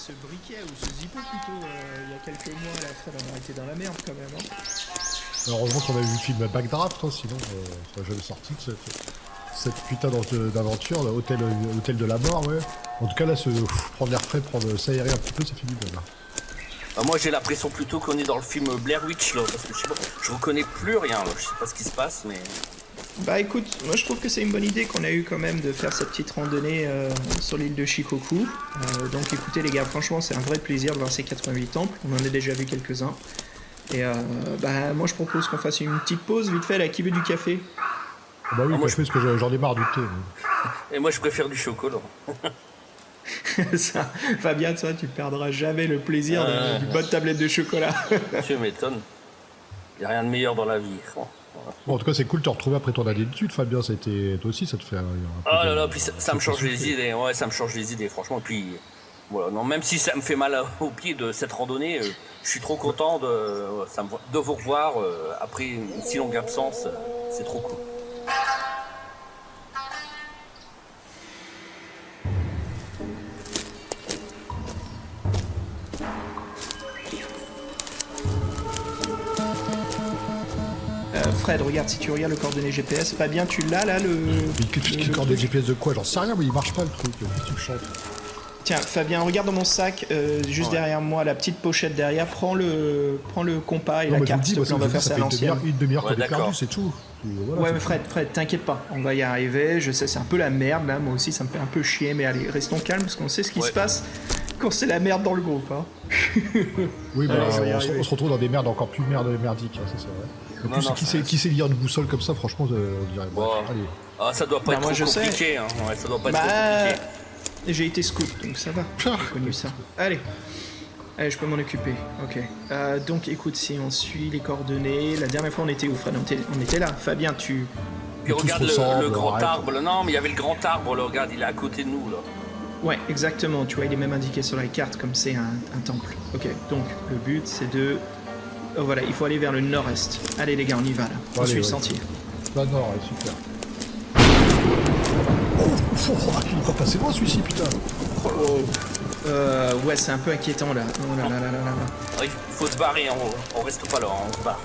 ce briquet, ou ce zippo plutôt, il y a quelques mois, là, Fred, on aurait été dans la merde quand même. Hein. Heureusement qu'on a vu le film Backdraft, hein, sinon ça n'aurait jamais sorti de cette putain d'aventure, là, hôtel de la mort, ouais. En tout cas, là, prendre l'air frais, s'aérer un petit peu, ça fait du bien, là. Moi j'ai l'impression plutôt qu'on est dans le film Blair Witch là, parce que je reconnais plus rien, là. Je sais pas ce qui se passe, mais... Bah écoute, moi je trouve que c'est une bonne idée qu'on a eu quand même de faire cette petite randonnée sur l'île de Shikoku. Donc écoutez les gars, franchement c'est un vrai plaisir de voir ces 88 temples, on en a déjà vu quelques-uns. Et bah moi je propose qu'on fasse une petite pause vite fait là, qui veut du café? Bah oui, moi je fais parce que j'en ai marre du thé. Et moi je préfère du chocolat. Ça, Fabien, toi tu perdras jamais le plaisir d'une bonne tablette de chocolat. Tu m'étonnes. Y a rien de meilleur dans la vie. Bon, en tout cas, c'est cool de te retrouver après ton année d'études, Fabien. Ça a été... Toi aussi, ça te fait. Oh là là, puis ça me change les idées. Ouais, ça me change les idées, franchement. Et puis, voilà, non, même si ça me fait mal au pied de cette randonnée, je suis trop content de vous revoir après une si longue absence. C'est trop cool. Fred, regarde, si tu regardes le coordonnées GPS, Fabien, tu l'as là, le... Mais le coordonnées GPS de quoi? J'en sais rien, mais il marche pas le truc. Qu'est-ce que tu me chantes? Tiens, Fabien, regarde dans mon sac, juste derrière moi, la petite pochette derrière, prends le compas et la carte, s'il te plaît, on va faire ça à l'ancienne. Une demi-heure qu'on est perdu, c'est tout. Voilà, ouais, mais Fred, t'inquiète pas, on va y arriver, je sais, c'est un peu la merde, là, moi aussi, ça me fait un peu chier, mais allez, restons calmes, parce qu'on sait ce qui se passe quand c'est la merde dans le groupe, hein. Oui, bah, on se retrouve dans des merdes encore plus merdiques, hein, c'est ça, ouais. En plus, qui sait lire une boussole comme ça, franchement, on dirait... Bon. Allez. Ah, ça doit pas être trop compliqué, hein. Ouais, ça doit pas être trop compliqué. J'ai été scout, donc ça va. J'ai connu ça. Allez, je peux m'en occuper. Ok. Donc écoute, si on suit les coordonnées, la dernière fois on était où, Fred? On était là. Fabien, tu... Puis regarde le grand arbre. Non, mais il y avait le grand arbre, là, regarde, il est à côté de nous, là. Ouais, exactement. Tu vois, il est même indiqué sur la carte comme c'est un temple. Ok, donc le but c'est de... Oh, voilà, il faut aller vers le nord-est. Allez les gars, on y va là. On suit le sentier. Bah nord, ouais, super. Il est pas passé loin celui-ci, putain. Ouais, c'est un peu inquiétant là. Oh là là là là là. Il faut se barrer, on reste pas là, on se barre.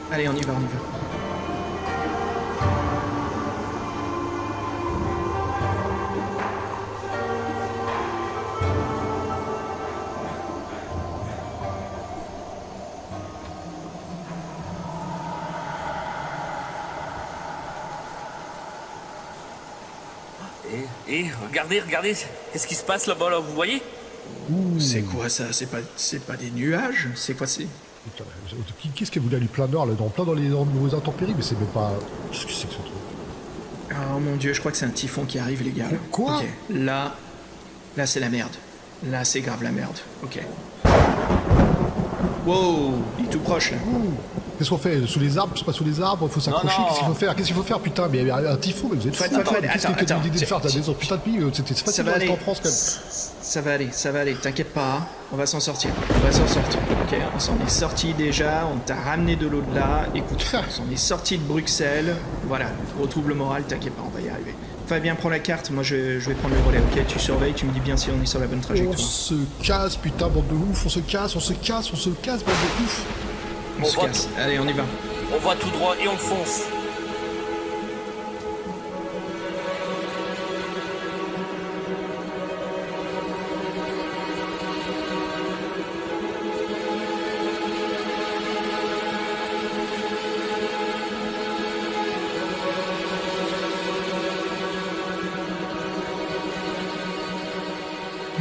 Allez, on y va, on y va. Et regardez, qu'est-ce qui se passe là-bas, là, vous voyez? C'est quoi ça? C'est pas des nuages? C'est quoi c'est? Qu'est-ce qu'elle voulait aller plein nord, là, dans les nouveaux intempéries? Mais c'est même pas... Qu'est-ce que c'est que ce truc? Oh mon dieu, je crois que c'est un typhon qui arrive, les gars. Quoi? Ok, là c'est la merde. Là c'est grave la merde. Ok. Wow, il est tout proche là. Qu'est-ce qu'on fait? Sous les arbres? C'est pas sous les arbres? Faut s'accrocher? Qu'est-ce qu'il faut faire? Putain, mais il y a un typhon, mais vous êtes fous. Qu'est-ce que tu as l'idée de faire? T'as des putain de pays, c'est facile de rester en France quand même. Ça va aller, t'inquiète pas, on va s'en sortir. Ok, on s'en est sorti déjà, on t'a ramené de l'eau de là. Écoute, on s'en est sorti de Bruxelles. Voilà, retrouve le moral, t'inquiète pas, on va y arriver. Fabien, prends la carte, moi je vais prendre le relais, ok? Tu surveilles, tu me dis bien si on est sur la bonne trajectoire. On se casse, putain, bande de ouf, on se casse, bande de ouf. On se casse. Allez, on y va. On va tout droit et on fonce.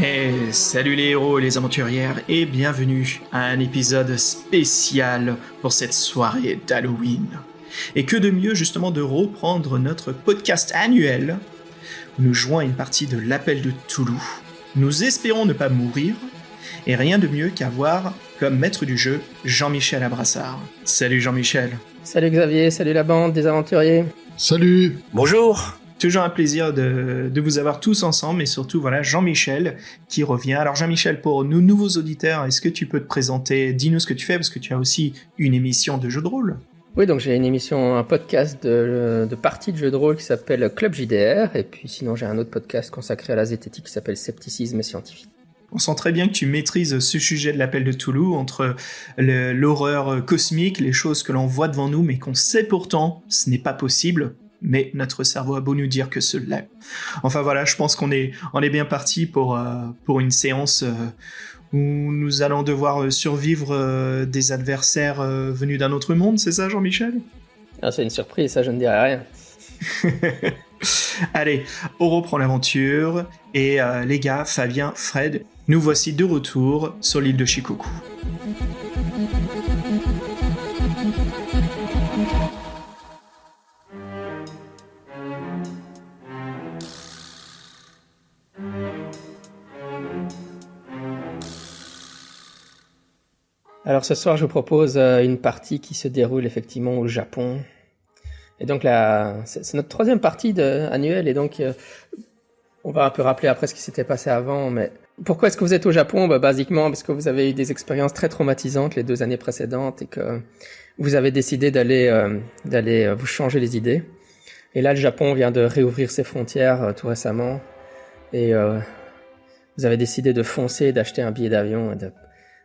Et salut les héros et les aventurières et bienvenue à un épisode spécial pour cette soirée d'Halloween. Et que de mieux justement de reprendre notre podcast annuel où nous jouons à une partie de l'Appel de Toulouse. Nous espérons ne pas mourir et rien de mieux qu'avoir comme maître du jeu Jean-Michel Abrassard. Salut Jean-Michel. Salut Xavier, salut la bande des aventuriers. Salut. Bonjour. Toujours un plaisir de vous avoir tous ensemble, et surtout, voilà, Jean-Michel qui revient. Alors Jean-Michel, pour nos nouveaux auditeurs, est-ce que tu peux te présenter? Dis-nous ce que tu fais, parce que tu as aussi une émission de jeux de rôle. Oui, donc j'ai une émission, un podcast de parties de jeux de rôle qui s'appelle Club JDR, et puis sinon j'ai un autre podcast consacré à la zététique qui s'appelle Scepticisme scientifique. On sent très bien que tu maîtrises ce sujet de l'appel de Cthulhu, entre l'horreur cosmique, les choses que l'on voit devant nous, mais qu'on sait pourtant, ce n'est pas possible. Mais notre cerveau a beau nous dire que ce l'est. Enfin voilà, je pense qu'on est bien parti pour une séance où nous allons devoir survivre des adversaires venus d'un autre monde, c'est ça Jean-Michel ? Ah, c'est une surprise, ça je ne dirai rien. Allez, on reprend l'aventure, et les gars, Fabien, Fred, nous voici de retour sur l'île de Shikoku. Alors ce soir, je vous propose une partie qui se déroule effectivement au Japon. Et donc c'est notre troisième partie annuelle, et donc on va un peu rappeler après ce qui s'était passé avant. Mais pourquoi est-ce que vous êtes au Japon ? Basiquement parce que vous avez eu des expériences très traumatisantes les 2 années précédentes et que vous avez décidé d'aller vous changer les idées. Et là, le Japon vient de réouvrir ses frontières tout récemment, et vous avez décidé de foncer, d'acheter un billet d'avion,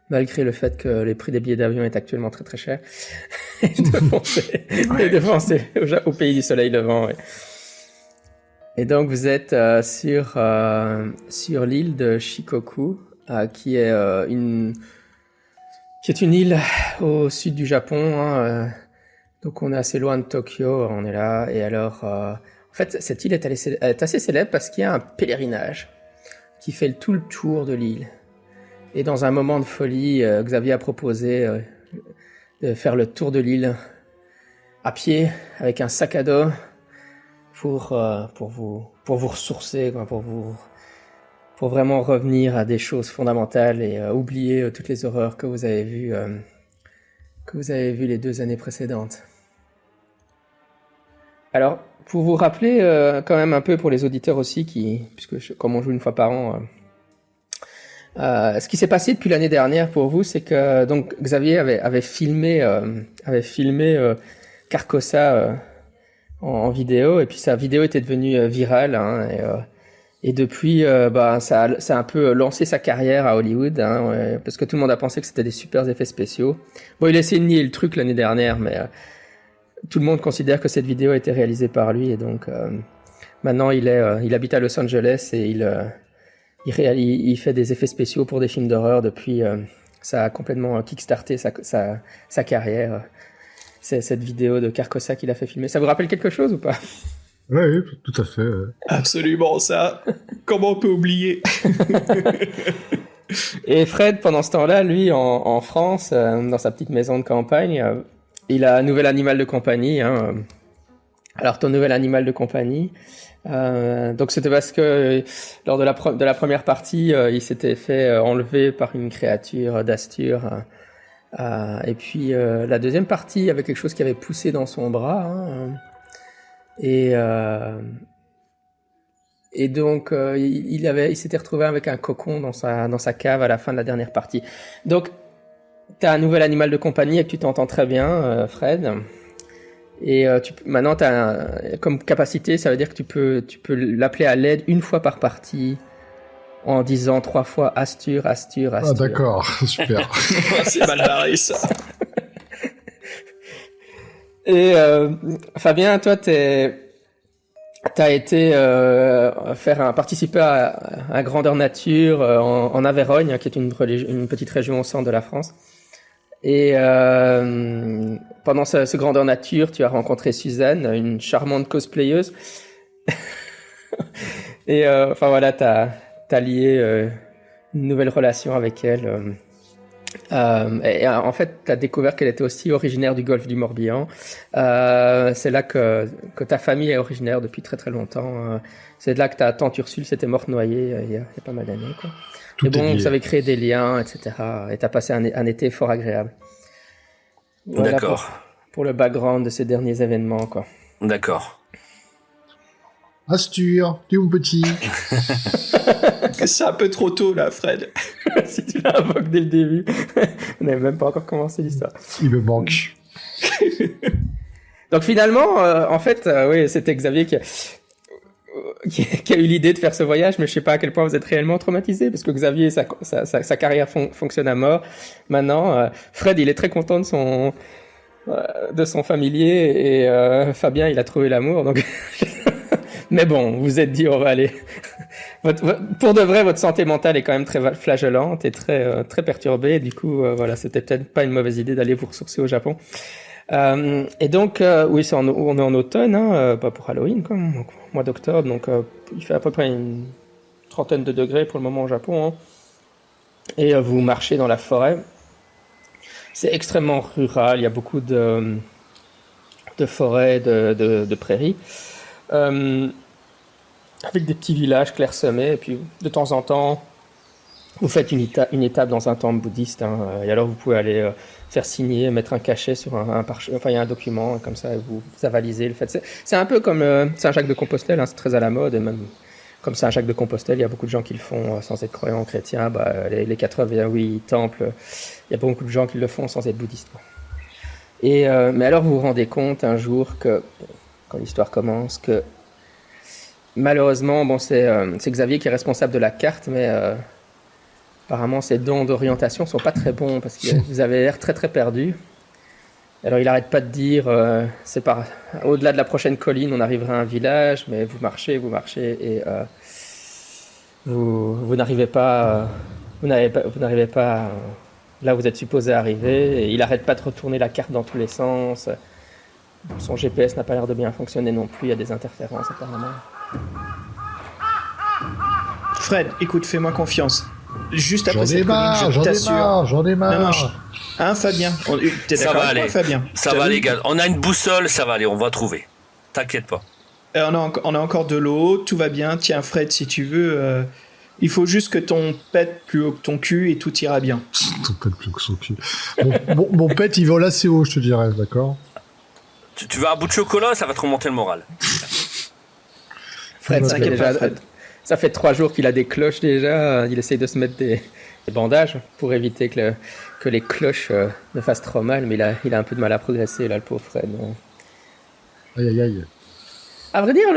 malgré le fait que les prix des billets d'avion est actuellement très très cher, et de foncer au pays du soleil levant. Ouais. Et donc vous êtes sur l'île de Shikoku, qui est une île au sud du Japon. Donc on est assez loin de Tokyo, on est là. Et alors, en fait, cette île est assez célèbre parce qu'il y a un pèlerinage qui fait tout le tour de l'île. Et dans un moment de folie, Xavier a proposé de faire le tour de l'île à pied avec un sac à dos pour vous ressourcer, quoi, pour vraiment revenir à des choses fondamentales et oublier toutes les horreurs que vous avez vues les 2 années précédentes. Alors, pour vous rappeler quand même un peu pour les auditeurs aussi, puisque comme on joue une fois par an. Ce qui s'est passé depuis l'année dernière pour vous, c'est que donc Xavier avait filmé Carcosa en vidéo, et puis sa vidéo était devenue virale, et depuis ça a un peu lancé sa carrière à Hollywood, parce que tout le monde a pensé que c'était des super effets spéciaux. Bon, il a essayé de nier le truc l'année dernière, mais tout le monde considère que cette vidéo a été réalisée par lui, et donc maintenant il habite à Los Angeles, et il fait des effets spéciaux pour des films d'horreur depuis. Ça a complètement kickstarté sa carrière. C'est cette vidéo de Carcosa qu'il a fait filmer. Ça vous rappelle quelque chose ou pas ? Oui, tout à fait. Absolument, ça. Comment on peut oublier ? Et Fred, pendant ce temps-là, lui, en France, dans sa petite maison de campagne, il a un nouvel animal de compagnie. Alors, ton nouvel animal de compagnie... donc c'était parce que lors de la première partie, il s'était fait enlever par une créature d'Astur, et puis la deuxième partie, il y avait quelque chose qui avait poussé dans son bras, et donc il s'était retrouvé avec un cocon dans sa cave à la fin de la dernière partie. Donc t'as un nouvel animal de compagnie et que tu t'entends très bien, Fred. Et maintenant, comme capacité, ça veut dire que tu peux l'appeler à l'aide une fois par partie en disant 3 fois Astur, Astur, Astur. Ah d'accord, super. C'est mal barré, ça. Et Fabien, toi, t'as été participer à un Grandeur Nature en Aveyron, qui est une petite région au centre de la France. Et pendant ce Grandeur Nature, tu as rencontré Suzanne, une charmante cosplayeuse. Et enfin voilà, t'as lié une nouvelle relation avec elle. Et en fait, t'as découvert qu'elle était aussi originaire du golfe du Morbihan. C'est là que ta famille est originaire depuis très très longtemps. C'est là que ta tante Ursule s'était morte noyée il y a pas mal d'années, quoi. Tout Et bon, est lié. vous avez créé des liens, etc. Et t'as passé un été fort agréable. Voilà. D'accord. Pour le background de ces derniers événements, quoi. D'accord. Astur, t'es mon petit. C'est un peu trop tôt, là, Fred. Si tu l'invoques dès le début. On n'avait même pas encore commencé l'histoire. Il me manque. Donc finalement, en fait, oui, c'était Xavier qui... qui a eu l'idée de faire ce voyage, mais je sais pas à quel point vous êtes réellement traumatisé, parce que Xavier, sa carrière fonctionne à mort. Maintenant, Fred, il est très content de son familier, et Fabien, il a trouvé l'amour, donc... Mais bon, vous vous êtes dit, on va aller... Pour de vrai, votre santé mentale est quand même très flageolante et très perturbée. Du coup, voilà, c'était peut-être pas une mauvaise idée d'aller vous ressourcer au Japon. Et donc, oui, on est en automne, hein, pas pour Halloween, quoi, donc, mois d'octobre. Donc, il fait à peu près une 30aine de degrés pour le moment au Japon. Hein. Et vous marchez dans la forêt. C'est extrêmement rural. Il y a beaucoup de forêts, de prairies. Avec des petits villages clairsemés, et puis de temps en temps, vous faites une étape dans un temple bouddhiste, hein, et alors vous pouvez aller faire signer, mettre un cachet sur enfin il y a un document, comme ça vous avalisez le fait. C'est un peu comme Saint-Jacques de Compostelle, hein, c'est très à la mode, et même comme Saint-Jacques de Compostelle, il y a beaucoup de gens qui le font sans être croyants chrétiens, les 88 temples, il y a beaucoup de gens qui le font sans être bouddhistes. Et, mais alors vous vous rendez compte un jour quand l'histoire commence, que malheureusement, bon, c'est Xavier qui est responsable de la carte, mais apparemment ses dons d'orientation sont pas très bons parce que vous avez l'air très très perdu. Alors il arrête pas de dire, au-delà de la prochaine colline, on arrivera à un village, mais vous marchez et vous n'arrivez pas, là où vous êtes supposé arriver. Et il arrête pas de retourner la carte dans tous les sens. Son GPS n'a pas l'air de bien fonctionner non plus, il y a des interférences apparemment. Fred, écoute, fais-moi confiance. Juste après cette colline, je t'assure. J'en ai marre. Non, hein, Fabien, t'es Ça d'accord va avec moi, aller. Fabien? Ça va, les gars. On a une boussole, ça va aller, on va trouver. T'inquiète pas. On a encore de l'eau, tout va bien. Tiens, Fred, si tu veux, il faut juste que ton pète plus haut que ton cul et tout ira bien. Ton pète plus haut que son cul. Mon pète, il vole assez haut, je te dirais, d'accord? Tu veux un bout de chocolat, ça va te remonter le moral. Fred, t'inquiète pas, Fred. Ça fait 3 jours qu'il a des cloches déjà. Il essaye de se mettre des bandages pour éviter que les cloches ne fassent trop mal, mais il a un peu de mal à progresser, là, le pauvre Fred. Aïe, aïe, aïe. À vrai dire,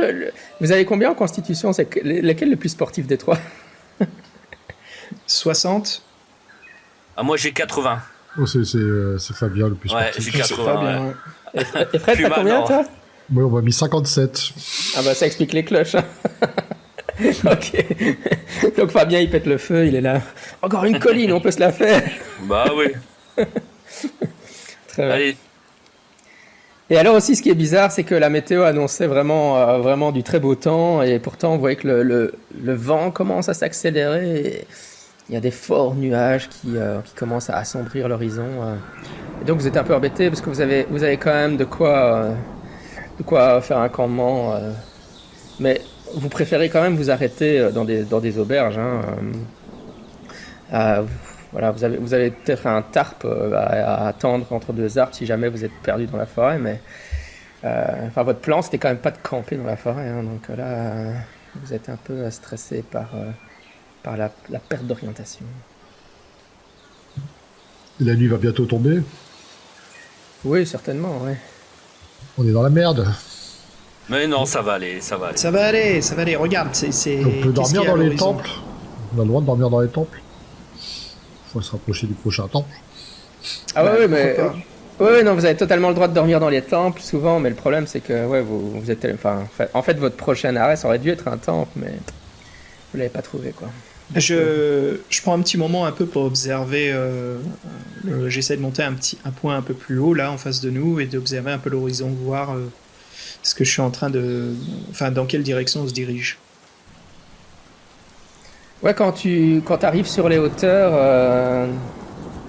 vous avez combien en constitution? C'est lequel le plus sportif des trois? 60. Ah, moi j'ai 80. Oh, c'est Fabien le plus Ouais, sportif. j'ai 80. Fabien, Ouais. ouais. Et Fred, Plus t'as combien, maintenant. toi? Moi, on m'a mis 57. Ah bah ça explique les cloches. Hein. Ok. Donc Fabien, il pète le feu, il est là. Encore une colline, on peut se la faire. Bah oui. Très bien. Allez. Et alors aussi, ce qui est bizarre, c'est que la météo annonçait vraiment du très beau temps, et pourtant, vous voyez que le vent commence à s'accélérer. Et il y a des forts nuages qui commencent à assombrir l'horizon. Et donc, vous êtes un peu embêté parce que vous avez quand même de quoi faire un campement. Mais vous préférez quand même vous arrêter dans des auberges. Hein. Voilà, vous avez peut-être un tarp à attendre entre deux arbres si jamais vous êtes perdu dans la forêt, mais votre plan c'était quand même pas de camper dans la forêt, hein, donc là vous êtes un peu stressé par la perte d'orientation. La nuit va bientôt tomber. Oui, certainement, oui. On est dans la merde. Mais non, ça va aller, ça va aller. Ça va aller, regarde, c'est... On peut qu'est-ce dormir qu'il y a dans à les l'horizon? temples. On a le droit de dormir dans les temples. Faut se rapprocher du prochain temple. Ah Bah, ouais, mais pourquoi ouais, non, vous avez totalement le droit de dormir dans les temples souvent, mais le problème c'est que ouais, vous êtes, en fait votre prochain arrêt ça aurait dû être un temple, mais vous l'avez pas trouvé quoi. Je prends un petit moment un peu pour observer. J'essaie de monter un point un peu plus haut là en face de nous et d'observer un peu l'horizon, voir ce que je suis en train de. Enfin, dans quelle direction on se dirige. Ouais, quand t'arrives sur les hauteurs,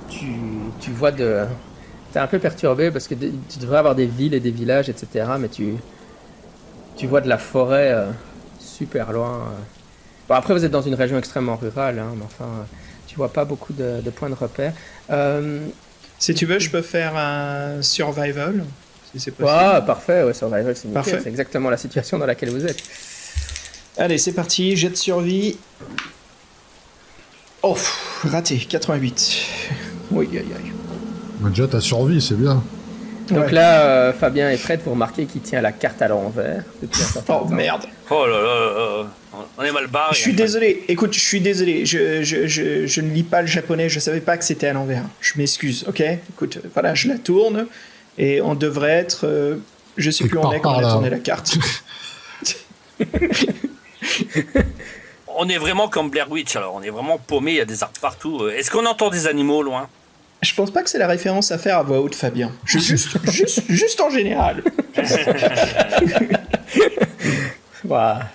tu vois t'es un peu perturbé parce que tu devrais avoir des villes et des villages, etc. Mais tu vois de la forêt super loin. Bon, après, vous êtes dans une région extrêmement rurale, hein, mais enfin, tu vois pas beaucoup de points de repère. Si tu veux, je peux faire un survival, si c'est possible. Ah, parfait, ouais, survival, c'est nickel. Parfait. C'est exactement la situation dans laquelle vous êtes. Allez, c'est parti, jet de survie. Oh, raté, 88. Oui, aïe, aïe. Bah, déjà, t'as survie, c'est bien. Donc Ouais. là, Fabien est prêt. Vous remarquez qu'il tient la carte à l'envers depuis un certain Oh temps. merde. Oh là là, on est mal barré. Je suis désolé. Écoute, je suis désolé. Je ne lis pas le japonais. Je savais pas que c'était à l'envers. Je m'excuse. Ok. Écoute, voilà, je la tourne et on devrait être. Je sais plus où on est quand on a tourné la carte. On est vraiment comme Blair Witch, alors on est vraiment paumé, il y a des arbres partout. Est-ce qu'on entend des animaux loin? Je pense pas que c'est la référence à faire à voix haute, Fabien. Juste en général. Voilà.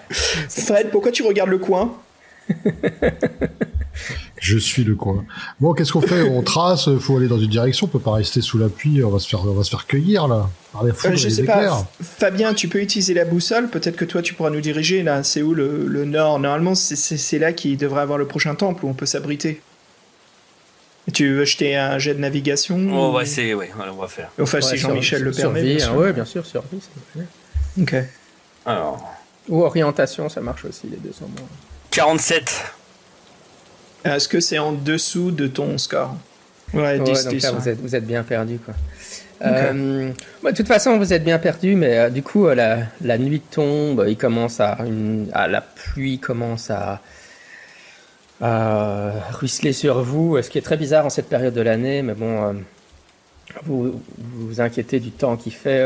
Fred, pourquoi tu regardes le coin? Je suis le coin. Bon, qu'est-ce qu'on fait? On trace, faut aller dans une direction, on peut pas rester sous la pluie, on va se faire cueillir, là. Par les foudres et Je les sais éclairs. pas. Fabien, tu peux utiliser la boussole. Peut-être que toi, tu pourras nous diriger. Là, c'est où le nord? Normalement, c'est là qu'il devrait avoir le prochain temple où on peut s'abriter. Tu veux jeter un jet de navigation? On ou- va essayer, ouais, on va faire. Enfin, Ouais, si Jean-Michel le permet. survie, bien sûr. ouais, bien sûr, survie. Ça va. Ok. Alors, Ou orientation, ça marche aussi, les deux sont bons. 47. Est-ce que c'est en dessous de ton score? Ouais, 10, Ouais, donc 10, là, ouais. vous êtes bien perdu, quoi. De toute façon, vous êtes bien perdu, mais du coup, la nuit tombe, il commence la pluie commence à ruisseler sur vous, ce qui est très bizarre en cette période de l'année, mais bon, vous inquiétez du temps qu'il fait.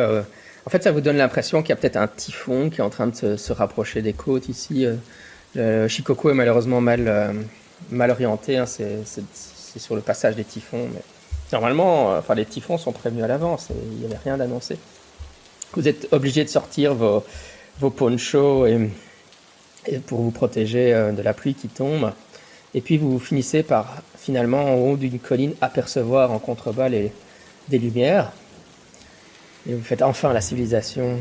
En fait, ça vous donne l'impression qu'il y a peut-être un typhon qui est en train de se rapprocher des côtes ici. Shikoku est malheureusement mal orienté, hein, c'est sur le passage des typhons, mais normalement, les typhons sont prévenus à l'avance, et il n'y avait rien d'annoncé. Vous êtes obligé de sortir vos ponchos et pour vous protéger de la pluie qui tombe. Et puis vous finissez par, finalement, en haut d'une colline, apercevoir en contrebas des lumières. Et vous faites enfin la civilisation.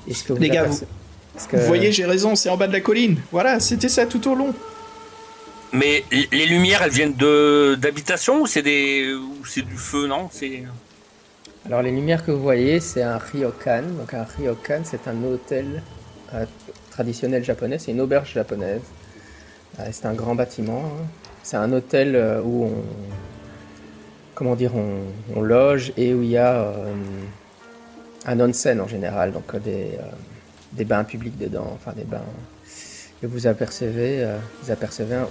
Est-ce que vous Les gars, est-ce que- Vous voyez, j'ai raison, c'est en bas de la colline. Voilà, c'était ça tout au long. Mais les lumières, elles viennent d'habitation ou c'est du feu, non? Alors les lumières que vous voyez, c'est un ryokan. Donc un ryokan, c'est un hôtel traditionnel japonais, c'est une auberge japonaise. C'est un grand bâtiment, hein. C'est un hôtel où on loge et où il y a un onsen en général, donc des bains publics dedans, enfin des bains. Et vous apercevez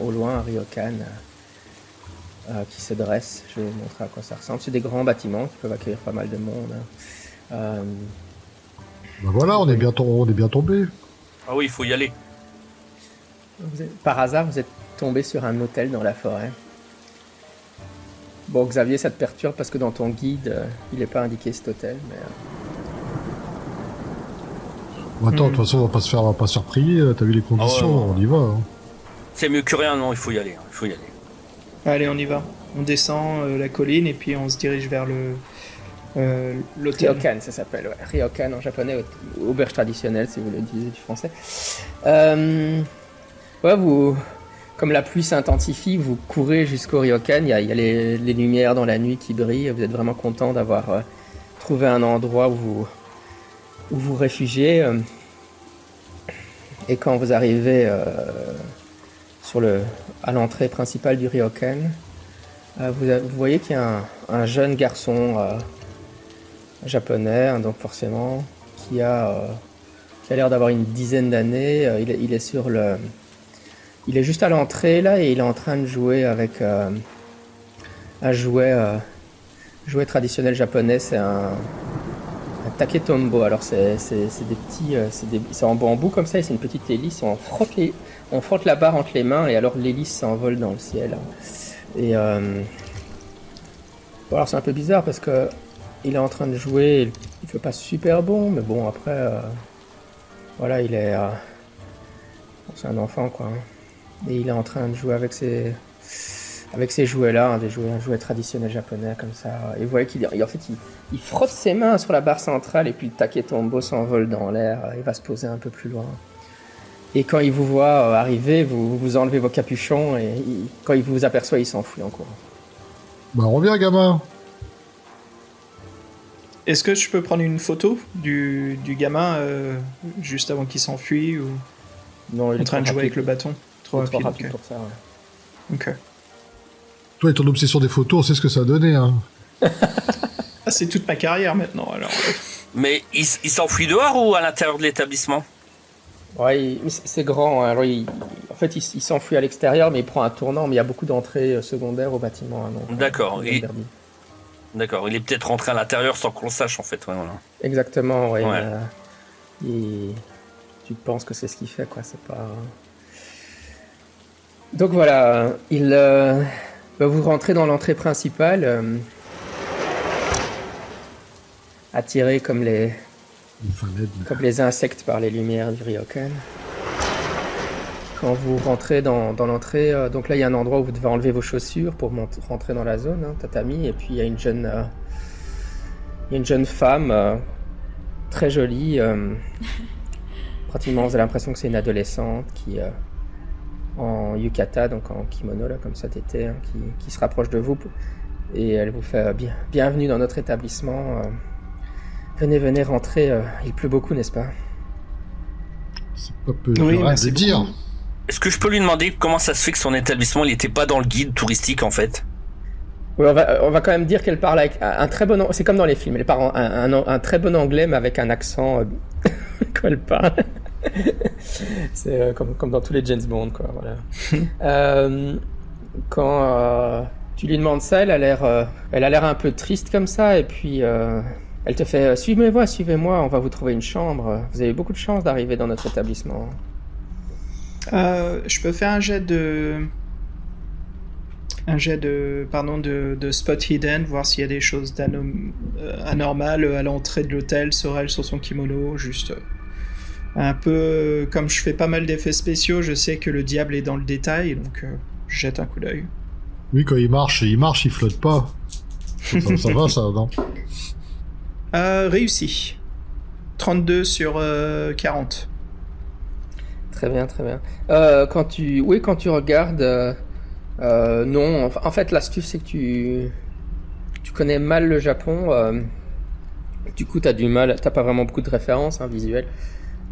au loin un ryokan qui se dresse. Je vais vous montrer à quoi ça ressemble. C'est des grands bâtiments qui peuvent accueillir pas mal de monde, hein. Ben voilà, on est bien tombé. Ah oui, il faut y aller. Par hasard, vous êtes tombé sur un hôtel dans la forêt. Bon, Xavier, ça te perturbe parce que dans ton guide, il n'est pas indiqué cet hôtel, mais Bon, attends, de toute façon, on va pas se faire prier, t'as vu les conditions, Ah ouais, ouais. on y va. Hein. C'est mieux que rien, non, il faut y aller. Il faut y aller. Allez, on y va. On descend la colline et puis on se dirige vers l'hôtel. Ryokan, ça s'appelle, ouais. Ryokan en japonais, auberge traditionnelle, si vous le disiez du français. Ouais, comme la pluie s'intensifie, vous courez jusqu'au ryokan, il y a les lumières dans la nuit qui brillent, vous êtes vraiment content d'avoir trouvé un endroit où vous réfugiez. Et quand vous arrivez à l'entrée principale du ryokan, vous voyez qu'il y a un jeune garçon japonais, hein, donc forcément, qui a l'air d'avoir une dizaine d'années. Il est juste à l'entrée là et il est en train de jouer avec un jouet traditionnel japonais. C'est un taketombo. Alors c'est des petits, c'est en bambou comme ça et c'est une petite hélice. On frotte la barre entre les mains et alors l'hélice s'envole dans le ciel. Et bon, alors c'est un peu bizarre parce que il est en train de jouer. Il fait pas super bon, mais bon après, voilà, il est, c'est un enfant quoi. Et il est en train de jouer avec ces jouets-là, hein, un jouet traditionnel japonais comme ça. Et vous voyez il frotte ses mains sur la barre centrale et puis le taketombo s'envole dans l'air. Il va se poser un peu plus loin. Et quand il vous voit arriver, vous enlevez vos capuchons et quand il vous aperçoit, il s'enfuit en courant. Bah reviens, gamin. Est-ce que je peux prendre une photo du gamin juste avant qu'il s'enfuit ou Non, il en train de jouer avec le bâton. bâton? Trop Trop rapide. rapide Ok. pour ça. Ouais. Ok. Toi et ton obsession des photos, on sait ce que ça a donné. Hein. Ah, c'est toute ma carrière maintenant, alors. Mais il s'enfuit dehors ou à l'intérieur de l'établissement? Ouais, c'est grand. Alors, en fait, il s'enfuit à l'extérieur, mais il prend un tournant. Mais il y a beaucoup d'entrées secondaires au bâtiment. Hein, donc, D'accord. c'est interdit. D'accord. Il est peut-être rentré à l'intérieur sans qu'on le sache, en fait. Ouais, voilà. Exactement, ouais. Ouais. Tu penses que c'est ce qu'il fait, quoi. C'est pas. Donc voilà, vous rentrez dans l'entrée principale, attiré comme les insectes par les lumières du ryokan. Quand vous rentrez dans l'entrée, donc là il y a un endroit où vous devez enlever vos chaussures pour rentrer dans la zone, hein, tatami, et puis il y a une jeune femme très jolie, pratiquement vous avez l'impression que c'est une adolescente qui en yukata, donc en kimono là, comme ça d'été, hein, qui se rapproche de vous et elle vous fait bienvenue dans notre établissement. Venez rentrer, il pleut beaucoup, n'est-ce pas? C'est pas peu Oui, rien de dire. Est-ce que je peux lui demander comment ça se fait que son établissement il n'était pas dans le guide touristique en fait? Oui, on va quand même dire qu'elle parle avec un très bon... C'est comme dans les films, elle parle un très bon anglais, mais avec un accent quand elle parle. C'est comme dans tous les James Bond, quoi, voilà. Quand tu lui demandes ça, elle a l'air un peu triste comme ça, et puis elle te fait « Suivez-moi, on va vous trouver une chambre. Vous avez beaucoup de chance d'arriver dans notre établissement. » Je peux faire un jet de spot hidden, voir s'il y a des choses anormales à l'entrée de l'hôtel, Sorel sur son kimono, juste un peu comme je fais pas mal d'effets spéciaux, je sais que le diable est dans le détail, donc je jette un coup d'œil. Oui, quand il marche, il flotte pas. Ça va, ça, non? Réussi. 32 sur 40. Très bien. Quand tu regardes... non, en fait, l'astuce, c'est que tu connais mal le Japon. Du coup, t'as pas vraiment beaucoup de références visuelles.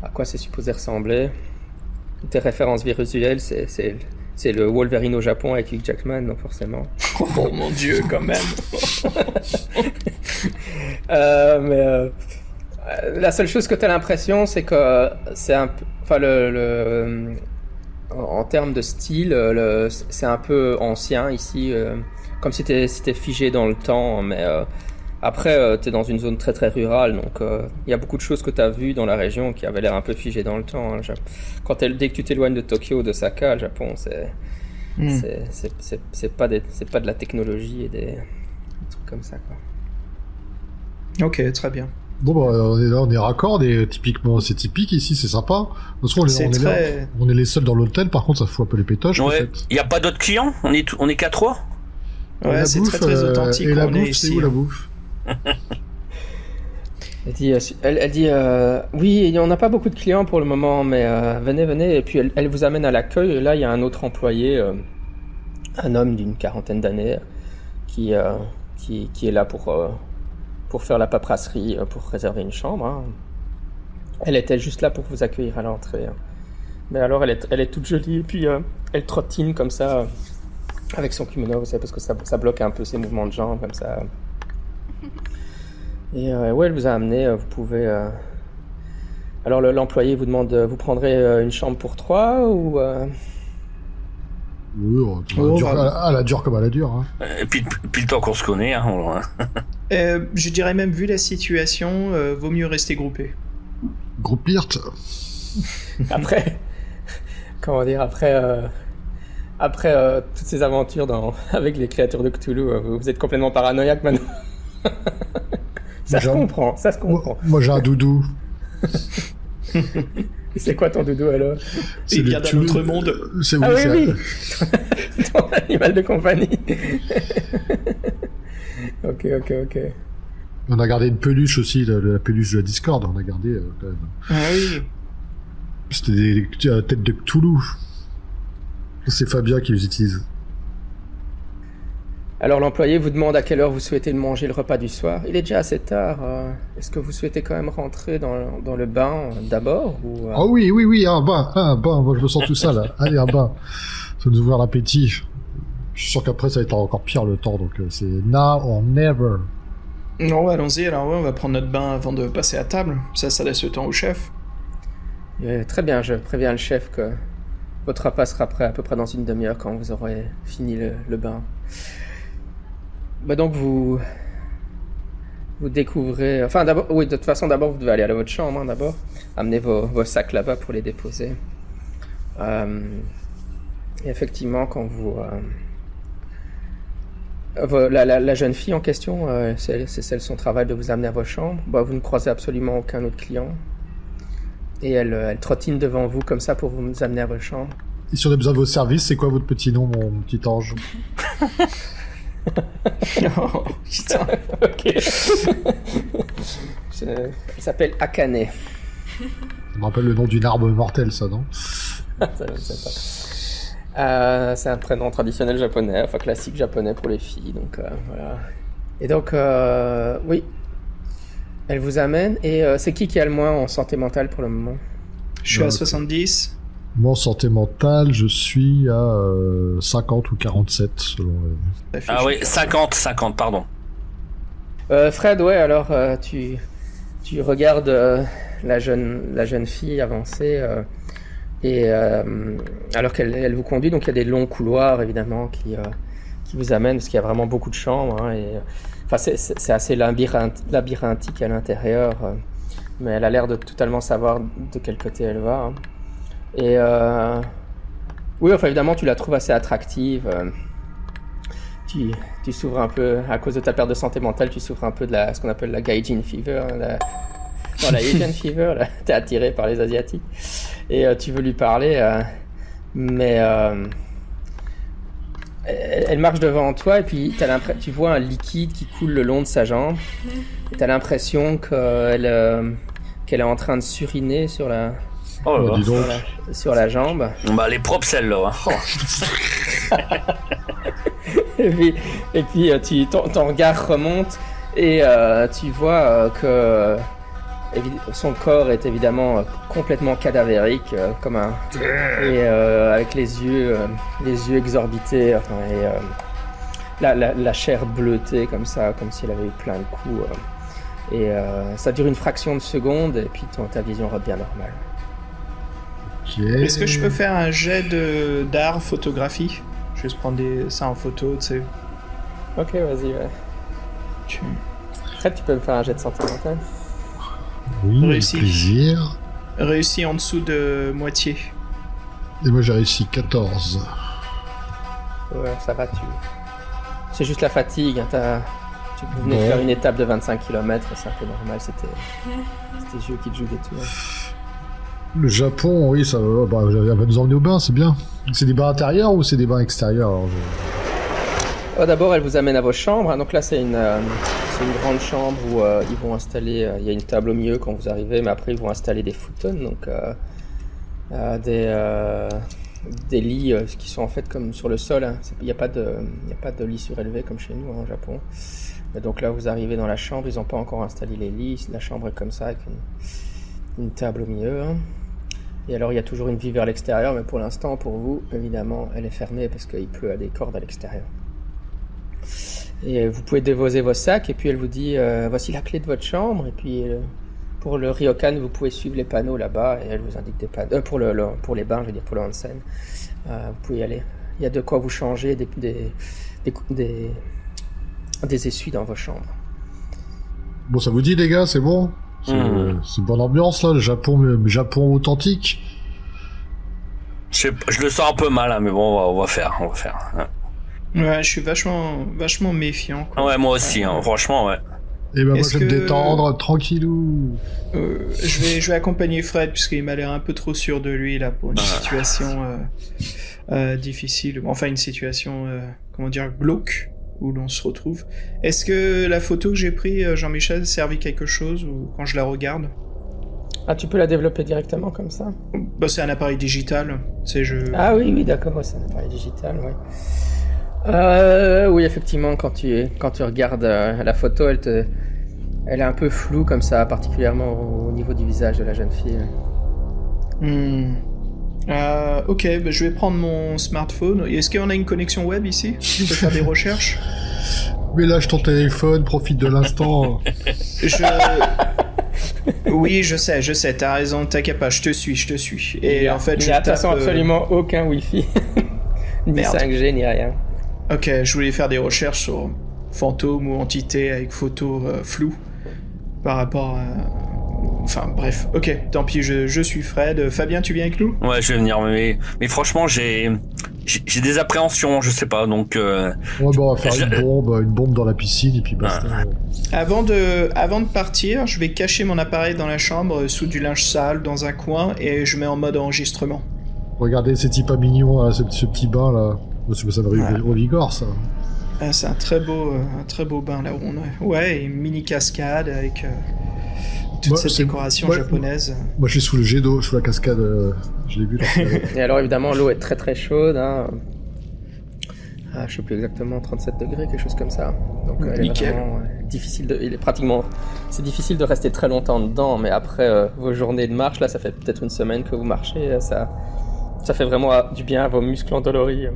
À quoi c'est supposé ressembler. Tes références visuelles, c'est le Wolverine au Japon avec Hugh Jackman, donc forcément. Oh mon Dieu, quand même. La seule chose que t'as l'impression, c'est que c'est un peu... Enfin, en termes de style, c'est un peu ancien ici, comme si t'étais figé dans le temps, mais après t'es dans une zone très très rurale, donc il y a beaucoup de choses que t'as vues dans la région qui avaient l'air un peu figées dans le temps. Hein. Dès que tu t'éloignes de Tokyo, d'Osaka, le Japon, c'est pas de la technologie et des trucs comme ça, quoi. Ok, très bien. Bon, bah, on est raccord, et typiquement, c'est typique ici, c'est sympa. Parce qu'on on est les seuls dans l'hôtel, par contre, ça fout un peu les pétoches. Ouais, il n'y a pas d'autres clients? On est qu'à 3? Ouais, c'est très très authentique. Et la on bouffe, est c'est ici, où la bouffe? Elle dit oui, on n'a pas beaucoup de clients pour le moment, mais venez. Et puis elle vous amène à l'accueil. Et là, il y a un autre employé, un homme d'une quarantaine d'années, qui est là pour faire la paperasserie, pour réserver une chambre. Hein. Elle était juste là pour vous accueillir à l'entrée. Hein. Mais alors, elle est toute jolie, et puis elle trottine comme ça, avec son kimono, vous savez, parce que ça bloque un peu ses mouvements de jambes, comme ça. Et ouais, elle vous a amené, vous pouvez... Alors l'employé vous demande, vous prendrez une chambre pour 3 ou... Oui, elle a dure comme elle a dure. Hein. Et puis le temps qu'on se connaît, hein, je dirais même, vu la situation, vaut mieux rester groupé. Groupir. Après, comment dire, après toutes ces aventures avec les créatures de Cthulhu, vous êtes complètement paranoïaque maintenant. Ça se comprend. Moi j'ai un doudou. Et c'est quoi ton doudou alors? Il vient d'un autre monde. Oui. Ton animal de compagnie. Ok. On a gardé une peluche aussi, la peluche de la Discord, on a gardé quand même. Ah oui. C'était des têtes de Cthulhu. C'est Fabien qui les utilise. Alors l'employé vous demande à quelle heure vous souhaitez manger le repas du soir. Il est déjà assez tard. Est-ce que vous souhaitez quand même rentrer dans le bain d'abord ou Oh oui, un bain. Moi je me sens tout ça là. Allez, un bain. Ça va nous ouvrir l'appétit. Je suis sûr qu'après ça va être encore pire le temps, donc c'est now or never. Non, allons-y, alors ouais, on va prendre notre bain avant de passer à table. Ça laisse le temps au chef. Très bien, je préviens le chef que votre repas sera prêt à peu près dans une demi-heure quand vous aurez fini le bain. Bah donc vous découvrez... Enfin d'abord, oui, de toute façon d'abord vous devez aller à votre chambre, hein, d'abord. Amenez vos sacs là-bas pour les déposer. Et effectivement, quand vous... la jeune fille en question, c'est celle son travail de vous amener à vos chambres. Bah, vous ne croisez absolument aucun autre client. Et elle trottine devant vous comme ça pour vous amener à vos chambres. Et si on a besoin de vos services, c'est quoi votre petit nom, mon petit ange? Oh, putain. Ok. Elle s'appelle Akane. On me rappelle le nom d'une arme mortelle, ça, non? Ça, je ne sais pas. C'est un prénom traditionnel japonais, enfin classique japonais pour les filles, donc voilà. Et donc, oui, elle vous amène, et c'est qui a le moins en santé mentale pour le moment? Je suis à 70. Moi, en santé mentale, je suis à 50 ou 47, selon... Ah oui, 50, pardon. Fred, ouais, alors tu regardes la jeune fille avancer, et alors qu'elle vous conduit, donc il y a des longs couloirs évidemment qui vous amènent, parce qu'il y a vraiment beaucoup de chambres, hein, et enfin c'est assez labyrinthique à l'intérieur, mais elle a l'air de totalement savoir de quel côté elle va, hein. Et oui, enfin évidemment tu la trouves assez attractive. Tu souffres un peu, à cause de ta perte de santé mentale, tu souffres un peu de ce qu'on appelle la Gaijin Fever, hein, la Asian Fever, là. T'es attiré par les Asiatiques. Et tu veux lui parler, mais elle marche devant toi, et puis tu vois un liquide qui coule le long de sa jambe. Et t'as l'impression qu'elle est en train de suriner sur la... Oh là dis donc. Sur la jambe. Bah, elle est propre celle-là. Hein. et puis ton regard remonte, et tu vois que son corps est évidemment complètement cadavérique, comme et avec les yeux exorbités, enfin, et la chair bleutée comme ça, comme si elle avait eu plein de coups. Et ça dure une fraction de seconde, et puis ta vision redevient normale. Okay. Est-ce que je peux faire un jet d'art photographie? Je vais se prendre ça en photo, tu sais. Ok, vas-y, ouais. Fred, tu peux me faire un jet de santé mentale? Oui, Réussi. avec plaisir. Réussi en dessous de moitié. Et moi, j'ai réussi 14. Ouais, ça va, c'est juste la fatigue, hein, tu venais de faire une étape de 25 km, c'est un peu normal, c'était les yeux qui te jouent des tours. Le Japon, oui, ça va nous emmener au bain, c'est bien. C'est des bains intérieurs ou c'est des bains extérieurs, alors D'abord, elle vous amène à vos chambres, hein. Donc là, c'est une grande chambre où ils vont installer... Il y a une table au milieu quand vous arrivez, mais après, ils vont installer des futons, donc des lits qui sont en fait comme sur le sol, hein. Il n'y a pas de lit surélevé comme chez nous, hein, au Japon. Et donc là, vous arrivez dans la chambre, ils n'ont pas encore installé les lits, la chambre est comme ça, avec une table au milieu, hein. Et alors il y a toujours une vue vers l'extérieur, mais pour l'instant, pour vous, évidemment, elle est fermée parce qu'il pleut à des cordes à l'extérieur. Et vous pouvez déposer vos sacs, et puis elle vous dit voici la clé de votre chambre, et puis pour le ryokan, vous pouvez suivre les panneaux là-bas, et elle vous indique des panneaux pour les bains, je veux dire pour le onsen. Vous pouvez y aller. Il y a de quoi vous changer, des essuies dans vos chambres. Bon, ça vous dit, les gars, c'est bon? C'est une bonne ambiance, là, le Japon authentique. Je le sens un peu mal, hein, mais bon, on va faire. Hein. Ouais, je suis vachement méfiant, quoi. Ouais, moi aussi, hein, franchement, ouais. Et ben moi, je vais me détendre, tranquillou. Je vais accompagner Fred, puisqu'il m'a l'air un peu trop sûr de lui, là, pour une situation difficile. Enfin, une situation, glauque, où l'on se retrouve. Est-ce que la photo que j'ai prise, Jean-Michel, servi quelque chose, ou quand je la regarde? Ah, tu peux la développer directement comme ça? Bah, c'est un appareil digital, tu sais, Ah oui, d'accord, c'est un appareil digital, ouais. Oui, effectivement, quand tu regardes la photo, elle est un peu floue comme ça, particulièrement au niveau du visage de la jeune fille. Ok, bah, je vais prendre mon smartphone. Est-ce qu'on a une connexion web ici? Je peux faire des recherches? Mais lâche ton téléphone, profite de l'instant. Oui, je sais, t'as raison, t'inquiète pas, je te suis. Et en fait, il n'y a de toute façon absolument aucun Wi-Fi. Ni Merde. 5G, ni rien. Ok, je voulais faire des recherches sur fantômes ou entités avec photos floues par rapport à... Enfin, bref. Ok, tant pis, je suis Fred. Fabien, tu viens avec nous ? Ouais, je vais venir, mais franchement, j'ai des appréhensions, je sais pas, donc... Ouais, bon, on va faire une bombe dans la piscine, et puis basta. Avant de partir, je vais cacher mon appareil dans la chambre, sous du linge sale, dans un coin, et je mets en mode enregistrement. Regardez ces petits pas mignons, là, ce petit bain, là. Ça me revigore, ça. Ah, c'est un très beau bain, là où on est. Ouais, et une mini cascade avec toute cette décoration japonaise. Moi, je suis sous le jet d'eau, sous la cascade. Je l'ai vu. Et alors, évidemment, l'eau est très très chaude. Hein. Je sais plus exactement, 37 degrés, quelque chose comme ça. Donc, elle est vraiment difficile c'est difficile de rester très longtemps dedans, mais après vos journées de marche, là, ça fait peut-être une semaine que vous marchez, ça fait vraiment du bien à vos muscles endoloris.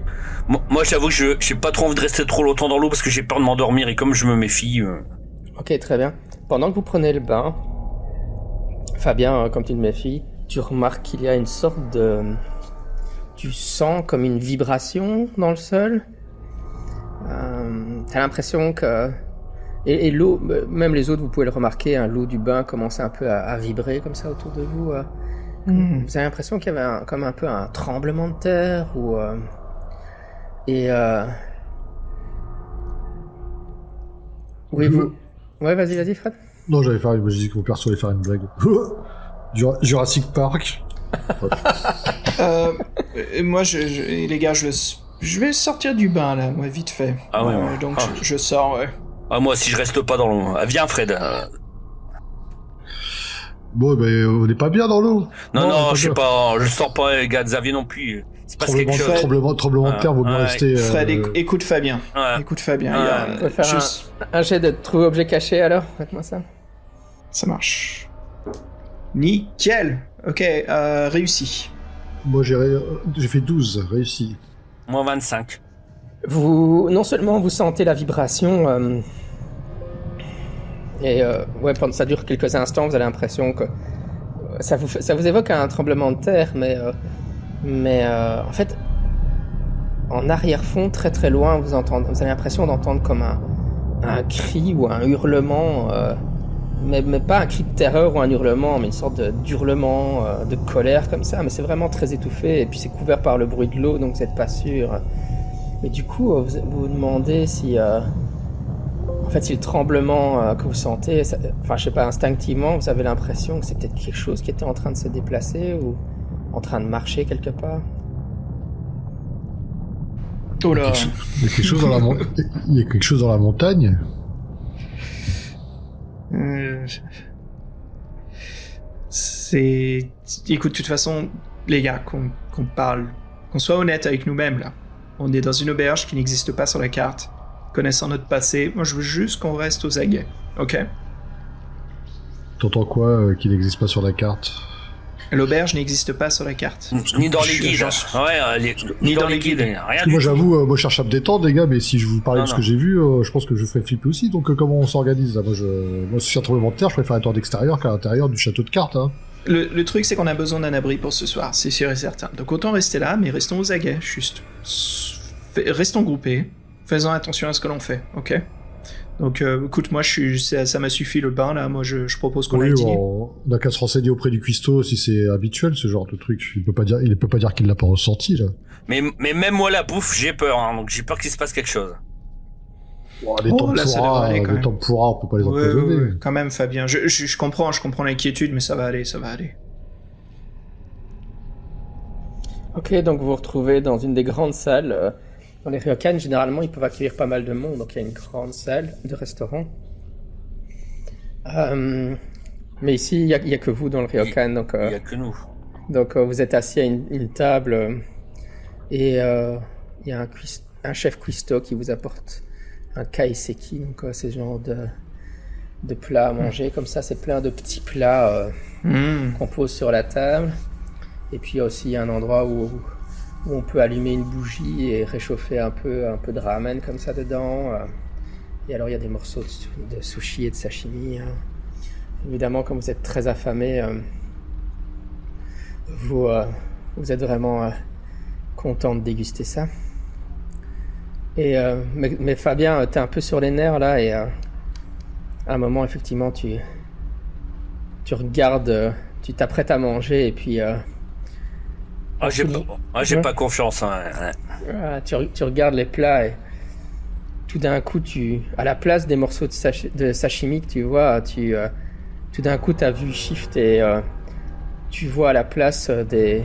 Moi, j'avoue que j'ai pas trop envie de rester trop longtemps dans l'eau parce que j'ai peur de m'endormir et comme je me méfie... Ok, très bien. Pendant que vous prenez le bain, Fabien, comme tu te méfies, tu remarques qu'il y a une sorte de... Tu sens comme une vibration dans le sol. T'as l'impression que... Et l'eau, même les autres, vous pouvez le remarquer, hein, l'eau du bain commence un peu à vibrer comme ça autour de vous. Vous avez l'impression qu'il y avait comme un peu un tremblement de terre ou... Oui, vous... Ouais, vas-y, Fred. Non, j'ai dit que mon perso allait faire une blague. Jurassic Park. Moi, les gars, je vais sortir du bain, là, moi, vite fait. Ah ouais. Donc, je sors, ouais. Ah, moi, si je reste pas dans l'eau... Viens, Fred. Bon, ben, on n'est pas bien dans l'eau. Non, je sais pas, je sors pas, les gars, Xavier non plus. C'est pas quelque chose. Tremblement de terre, vaut mieux rester... Fred, écoute Fabien. Ouais. Écoute Fabien. On peut faire un jet de trouver objet caché, alors. Faites-moi ça. Ça marche. Nickel. Ok, réussi. Moi, j'ai fait 12, réussi. Moi, 25. Non seulement vous sentez la vibration... pendant ça dure quelques instants, vous avez l'impression que ça vous évoque un tremblement de terre, mais en fait, en arrière-fond, très très loin, vous avez l'impression d'entendre comme un cri ou un hurlement, mais pas un cri de terreur ou un hurlement, mais une sorte d'hurlement, de colère comme ça, mais c'est vraiment très étouffé, et puis c'est couvert par le bruit de l'eau, donc vous n'êtes pas sûr. Et du coup, vous vous demandez si... En fait, si le tremblement que vous sentez, je sais pas, instinctivement, vous avez l'impression que c'est peut-être quelque chose qui était en train de se déplacer ou en train de marcher quelque part. Oh là. Il y a quelque chose dans la montagne. Écoute, de toute façon, les gars, qu'on parle, qu'on soit honnête avec nous-mêmes, là. On est dans une auberge qui n'existe pas sur la carte. Connaissant notre passé, moi je veux juste qu'on reste aux aguets, ok ? T'entends quoi qui n'existe pas sur la carte ? L'auberge n'existe pas sur la carte. Ni dans les guides. Ni dans les guides. Rien moi j'avoue, moi je cherche à me détendre les gars, mais si je vous parlais de ce que j'ai vu, je pense que je ferais flipper aussi, donc comment on s'organise là ? Moi si c'est un tremblement de terre, je préfère être en extérieur qu'à l'intérieur du château de cartes. Hein. Le truc c'est qu'on a besoin d'un abri pour ce soir, c'est sûr et certain. Donc autant rester là, mais restons aux aguets, juste. Restons groupés. Faisons attention à ce que l'on fait, ok ? Donc, écoute, moi, ça m'a suffi le bain, là. Moi, je propose qu'on aille dîner. On n'a qu'à se renseigner auprès du cuistot si c'est habituel, ce genre de truc. Il peut pas dire qu'il l'a pas ressenti, là. Mais même moi, la bouffe, j'ai peur, hein, donc j'ai peur qu'il se passe quelque chose. Les tempura, on peut pas les empoisonner. Ouais, quand même, Fabien. Je comprends l'inquiétude, mais ça va aller. Ok, donc vous vous retrouvez dans une des grandes salles... Dans les ryokan, généralement, ils peuvent accueillir pas mal de monde, donc il y a une grande salle de restaurant. Mais ici, il n'y a que vous dans le ryokan, donc... Il n'y a que nous. Donc vous êtes assis à une table, et il y a un chef cuistot qui vous apporte un kaiseki, donc c'est ce genre de plat à manger, comme ça, c'est plein de petits plats qu'on pose sur la table. Et puis il y a aussi un endroit où on peut allumer une bougie et réchauffer un peu de ramen comme ça dedans. Et alors il y a des morceaux de sushi et de sashimi. Évidemment, comme vous êtes très affamé, vous êtes vraiment content de déguster ça. Mais Fabien, t'es un peu sur les nerfs là, et à un moment, effectivement, tu regardes, tu t'apprêtes à manger, et puis... j'ai pas confiance. Hein. Tu regardes les plats, et tout d'un coup, à la place des morceaux de sashimi que tu vois, tout d'un coup, ta vue shift, et tu vois à la place des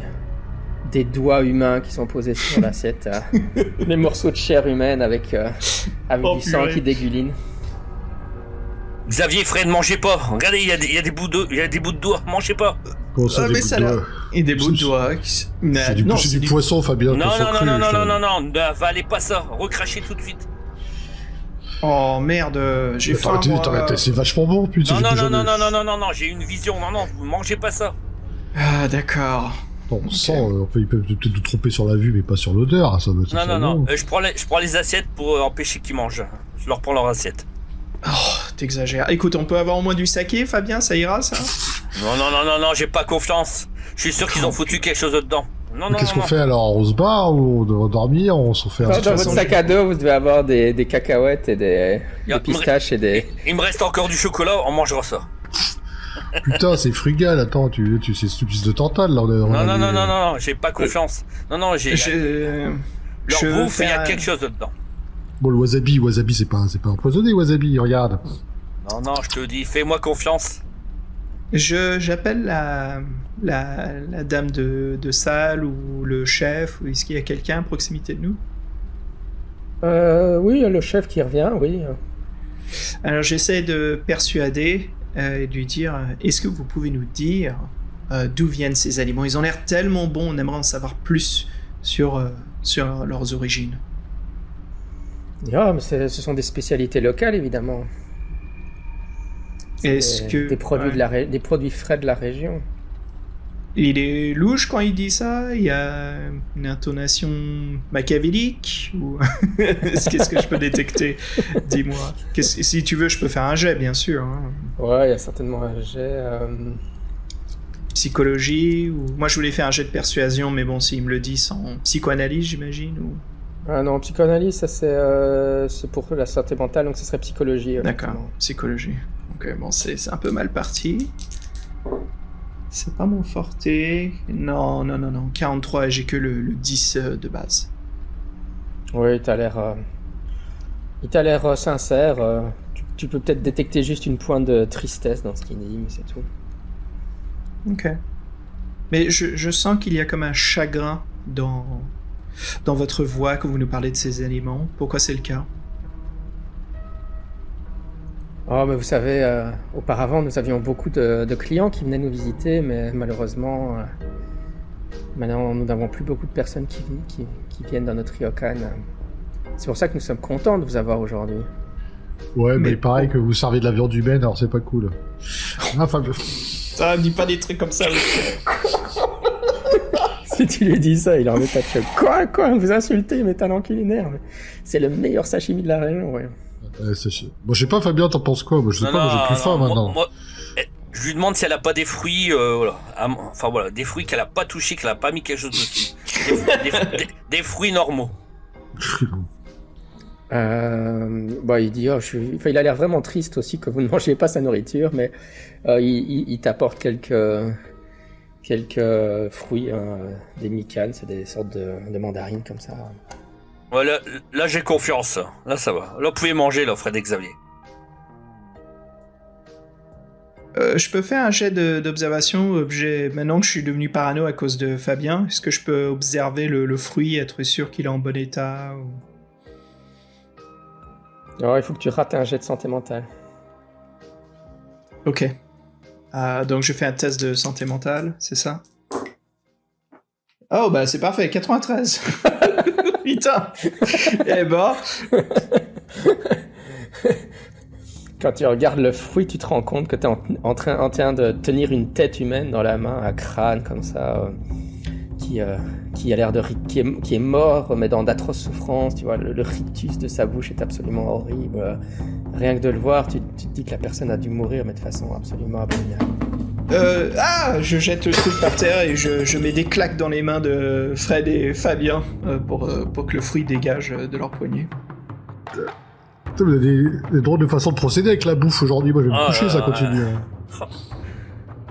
doigts humains qui sont posés sur l'assiette, des morceaux de chair humaine avec du sang qui dégouline. Xavier, Fred, mangez pas. Regardez, il y a des bouts de doigts. Mangez pas. Comment ça, des bouts de doigts? Et des bouts de doigts. C'est du poisson, Fabien. Non, avalez pas ça. Recrachez tout de suite. Oh merde, j'ai faim. C'est vachement bon, putain. Non, j'ai une vision. Non, vous mangez pas ça. Ah, d'accord. Bon, ils peuvent peut-être nous tromper sur la vue, mais pas sur l'odeur. Non. Je prends les assiettes pour empêcher qu'ils mangent. Je leur prends leur assiette. Oh, t'exagères. Écoute, on peut avoir au moins du saké, Fabien, ça ira, ça? Non, j'ai pas confiance. Je suis sûr qu'ils ont foutu quelque chose dedans. Qu'est-ce qu'on fait alors? On se barre ou on doit dormir? On s'en fait un dans votre sac à dos, vous devez avoir des cacahuètes et des pistaches et des... Il me reste encore du chocolat, on mangera ça. Putain, c'est frugal, attends, tu c'est stupide de tantale là. Non, j'ai pas confiance. Non, j'ai... Leur bouffe, il y a quelque chose dedans. Bon, le wasabi, c'est pas empoisonné, wasabi, regarde. Non, je te dis, fais-moi confiance. J'appelle la dame de salle ou le chef, ou est-ce qu'il y a quelqu'un à proximité de nous? Oui, le chef qui revient, oui. Alors j'essaie de persuader et de lui dire, est-ce que vous pouvez nous dire d'où viennent ces aliments? Ils ont l'air tellement bons, on aimerait en savoir plus sur leurs origines. Mais ce sont des spécialités locales, évidemment. Des produits des produits frais de la région. Il est louche quand il dit ça? Il y a une intonation machiavélique ou qu'est-ce que je peux détecter? Dis-moi. Si tu veux, je peux faire un jet, bien sûr. Hein. Ouais, il y a certainement un jet. Psychologie ou... Moi, je voulais faire un jet de persuasion, mais bon, s'il me le dit sans psychanalyse, j'imagine ou... Ah non, psychanalyse, ça c'est pour la santé mentale, donc ce serait psychologie. D'accord, psychologie. Ok, bon, c'est un peu mal parti. C'est pas mon forté. Non. 43, j'ai que le 10 de base. Oui, il t'a l'air sincère. Tu peux peut-être détecter juste une pointe de tristesse dans ce qu'il dit, mais c'est tout. Ok. Mais je sens qu'il y a comme un chagrin dans votre voix quand vous nous parlez de ces aliments. Pourquoi c'est le cas? Oh, mais vous savez, auparavant, nous avions beaucoup de clients qui venaient nous visiter, mais malheureusement, maintenant, nous n'avons plus beaucoup de personnes qui viennent dans notre ryokan. C'est pour ça que nous sommes contents de vous avoir aujourd'hui. Ouais, mais pareil que vous servez de la viande humaine, alors c'est pas cool. Enfin, ça, dis pas des trucs comme ça. Si tu lui dis ça, il en met pas de choc. Quoi? Vous insultez mes talents culinaires? C'est le meilleur sashimi de la région, ouais. Bon, je sais pas, Fabien, t'en penses quoi? Moi, je sais pas, j'ai plus faim maintenant. Moi, je lui demande si elle a pas des fruits, des fruits qu'elle a pas touchés, qu'elle a pas mis quelque chose dessus. Des fruits normaux. Il dit, il a l'air vraiment triste aussi que vous ne mangiez pas sa nourriture, mais il t'apporte quelques fruits, des mikan, c'est des sortes de mandarines comme ça. Ouais, là j'ai confiance, là ça va. Là vous pouvez manger, là, Fred et Xavier. Je peux faire un jet d'observation, maintenant que je suis devenu parano à cause de Fabien. Est-ce que je peux observer le fruit, être sûr qu'il est en bon état ou... Alors, il faut que tu rates un jet de santé mentale. Ok. Donc je fais un test de santé mentale, c'est ça? Oh bah c'est parfait, 93. Putain. Eh ben. Quand tu regardes le fruit, tu te rends compte que tu es en train de tenir une tête humaine dans la main, un crâne comme ça, qui a l'air qui est mort, mais dans d'atroces souffrances. Tu vois, le rictus de sa bouche est absolument horrible. Rien que de le voir, tu te dis que la personne a dû mourir, mais de façon absolument abominable. Je jette le truc par terre et je mets des claques dans les mains de Fred et Fabien pour que le fruit dégage de leur poignet. Putain, vous avez des drôles de façon de procéder avec la bouffe aujourd'hui. Moi, je vais me coucher, ça continue.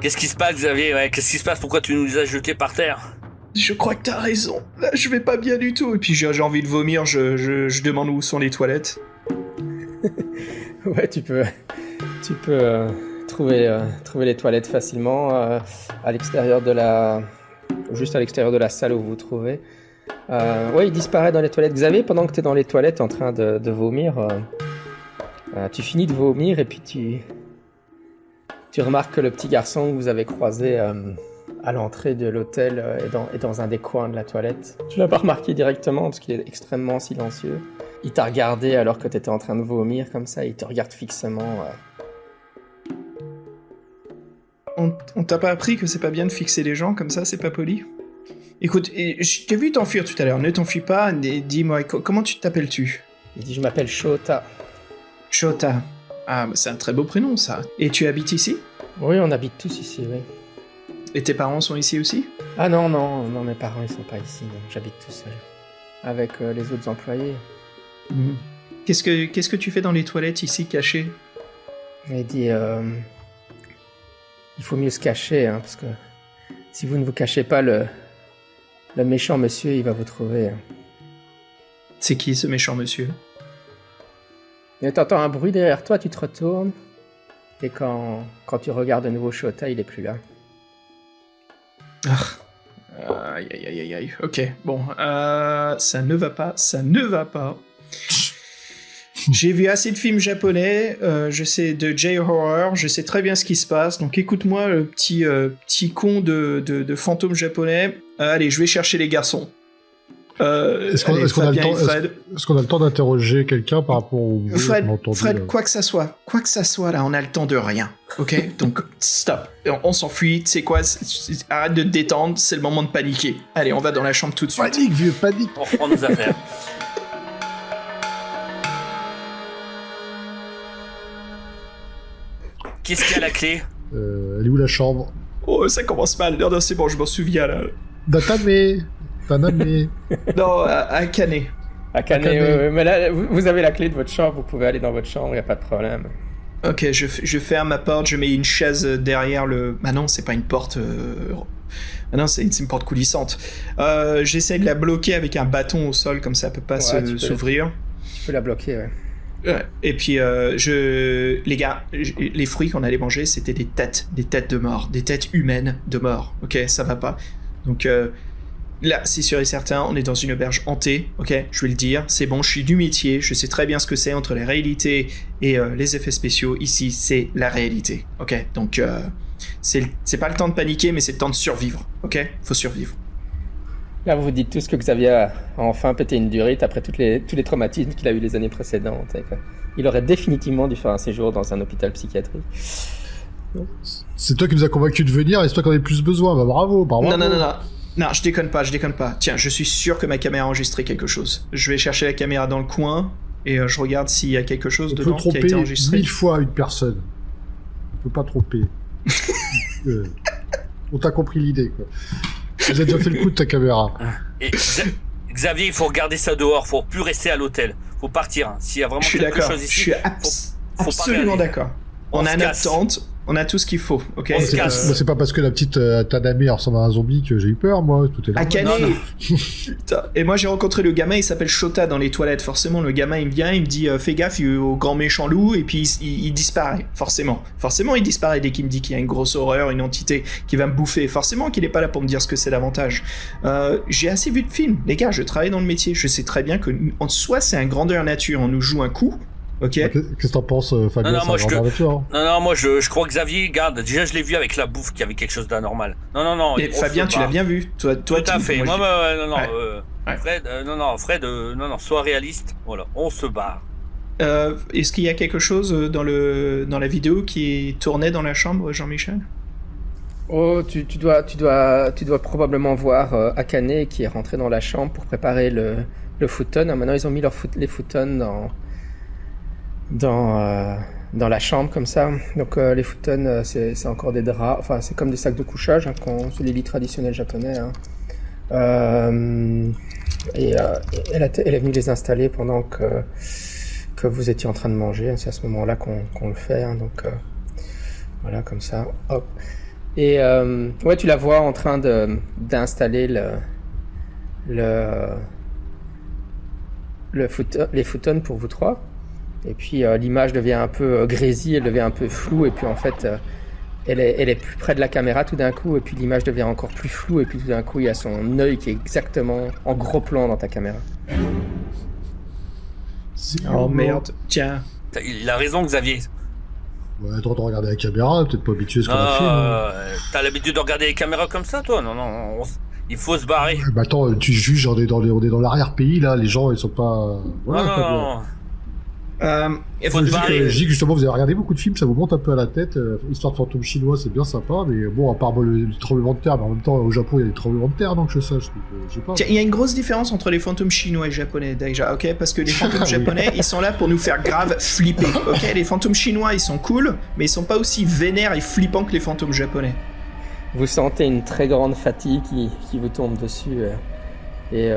Qu'est-ce qui se passe, Xavier? Qu'est-ce qui se passe? Pourquoi tu nous as jetés par terre? Je crois que t'as raison. Là, je vais pas bien du tout. Et puis j'ai envie de vomir. Je demande où sont les toilettes. Ouais, tu peux trouver les toilettes facilement à l'extérieur juste à l'extérieur de la salle où vous vous trouvez. Ouais, il disparaît dans les toilettes. Xavier, pendant que t'es dans les toilettes en train de vomir, tu finis de vomir et puis tu remarques que le petit garçon que vous avez croisé à l'entrée de l'hôtel est dans un des coins de la toilette. Tu l'as pas remarqué directement parce qu'il est extrêmement silencieux. Il t'a regardé alors que t'étais en train de vomir comme ça, il te regarde fixement. On t'a pas appris que c'est pas bien de fixer les gens comme ça, c'est pas poli? Écoute, je t'ai vu t'enfuir tout à l'heure, ne t'enfuis pas, dis-moi, comment tu t'appelles-tu? Il dit, je m'appelle Shota. Shota. Ah, bah c'est un très beau prénom ça. Et tu habites ici? Oui, on habite tous ici, oui. Et tes parents sont ici aussi? Ah non, mes parents ils sont pas ici, non. J'habite tout seul. Avec les autres employés. Mmh. Qu'est-ce que tu fais dans les toilettes ici, caché? Il dit, il faut mieux se cacher, hein, parce que si vous ne vous cachez pas, le méchant monsieur, il va vous trouver. C'est qui ce méchant monsieur? Et t'entends un bruit derrière toi, tu te retournes, et quand tu regardes de nouveau Shota, il est plus là. Aïe. Ok, bon, ça ne va pas. J'ai vu assez de films japonais, je sais de J-horror, je sais très bien ce qui se passe, donc écoute-moi le petit con de fantôme japonais. Allez, je vais chercher les garçons. Est-ce qu'on a le temps d'interroger quelqu'un par rapport au Fred, quoi que ça soit là, on a le temps de rien, ok? Donc stop, on s'enfuit, tu sais quoi, arrête de te détendre, c'est le moment de paniquer. Allez, on va dans la chambre tout de suite. Panique, vieux, panique. On reprend nos affaires. Qu'est-ce qu'il y a à la clé? Elle est où la chambre? Oh, ça commence mal, non, c'est bon, je m'en souviens là. Taname. Non, à Canet. À Canet, ouais, mais là, vous avez la clé de votre chambre, vous pouvez aller dans votre chambre, y a pas de problème. Ok, je ferme ma porte, je mets une chaise derrière le... Ah non, c'est pas une porte... Ah non, c'est une porte coulissante. J'essaie de la bloquer avec un bâton au sol, comme ça elle peut pas s'ouvrir. Tu peux la bloquer, ouais. Et puis, les gars, les fruits qu'on allait manger, c'était des têtes de mort, des têtes humaines de mort, ok, ça va pas. Donc là, c'est sûr et certain, on est dans une auberge hantée, ok, je vais le dire, c'est bon, je suis du métier, je sais très bien ce que c'est entre les réalités et les effets spéciaux, ici, c'est la réalité, ok, donc c'est pas le temps de paniquer, mais c'est le temps de survivre, ok, faut survivre. Là, vous vous dites tous que Xavier a enfin pété une durite après tous les traumatismes qu'il a eu les années précédentes. Il aurait définitivement dû faire un séjour dans un hôpital psychiatrique. C'est toi qui nous as convaincus de venir et c'est toi qui en as plus besoin. Bah bravo. Non, je déconne pas. Tiens, je suis sûr que ma caméra a enregistré quelque chose. Je vais chercher la caméra dans le coin et je regarde s'il y a quelque chose dedans qui a été enregistré. On peut tromper 1000 fois une personne. On peut pas tromper. On t'a compris l'idée, quoi. Vous avez déjà fait le coup de ta caméra. Et Xavier, il faut regarder ça dehors, faut plus rester à l'hôtel, faut partir. Hein. S'il y a vraiment quelque chose ici, je suis absolument d'accord. On a notre tente, on a tout ce qu'il faut, ok? C'est pas parce que la petite Taname ressemble à un zombie que j'ai eu peur, moi. Tout est là. À Canet. Putain. Et moi, j'ai rencontré le gamin, il s'appelle Shota dans les toilettes. Forcément, le gamin, il vient, il me dit fais gaffe au grand méchant loup, et puis il disparaît. Forcément, il disparaît dès qu'il me dit qu'il y a une grosse horreur, une entité qui va me bouffer. Forcément qu'il est pas là pour me dire ce que c'est davantage. J'ai assez vu de films, les gars. Je travaille dans le métier. Je sais très bien que en soi, c'est un grandeur nature. On nous joue un coup. Ok. Qu'est-ce que t'en penses, Fabien? Non, moi je crois que Xavier, garde. Déjà, je l'ai vu avec la bouffe, qu'il y avait quelque chose d'anormal. Non. Et Fabien, tu l'as bien vu. Toi, tout à fait. Fred, Fred, sois réaliste. Voilà, on se barre. Est-ce qu'il y a quelque chose dans la vidéo qui tournait dans la chambre, Jean-Michel? Oh, tu dois probablement voir Akane qui est rentré dans la chambre pour préparer le futon. Maintenant, ils ont mis les futons dans la chambre comme ça. Donc les futons, c'est encore des draps, enfin c'est comme des sacs de couchage, hein, c'est les lits traditionnels japonais. Hein. Et elle est venue les installer pendant que vous étiez en train de manger. C'est à ce moment-là qu'on le fait. Hein, donc voilà, comme ça. Hop. Et ouais, tu la vois en train d'installer les futons pour vous trois. Et puis l'image devient un peu grésille, elle devient un peu floue. Et puis en fait, elle est plus près de la caméra tout d'un coup. Et puis l'image devient encore plus floue. Et puis tout d'un coup, il y a son œil qui est exactement en gros plan dans ta caméra. Oh merde, tiens. Il a raison, Xavier. Ouais, droit de regarder la caméra, peut-être pas habitué à ce qu'on a fait. T'as l'habitude de regarder les caméras comme ça, toi? Non, il faut se barrer. Ouais, bah attends, tu juges, on est dans l'arrière-pays, là, les gens, ils sont pas... Voilà, non. Il faut se barrer. Je dis que justement, vous avez regardé beaucoup de films, ça vous monte un peu à la tête. Histoire de fantôme chinois, c'est bien sympa, mais bon, à part le tremblement de terre, mais en même temps, au Japon, il y a des tremblements de terre, donc je sache. Je sais pas. Tiens, il y a une grosse différence entre les fantômes chinois et japonais, déjà, ok? Parce que les fantômes japonais, ils sont là pour nous faire grave flipper, ok? Les fantômes chinois, ils sont cool, mais ils sont pas aussi vénères et flippants que les fantômes japonais. Vous sentez une très grande fatigue qui vous tombe dessus. Et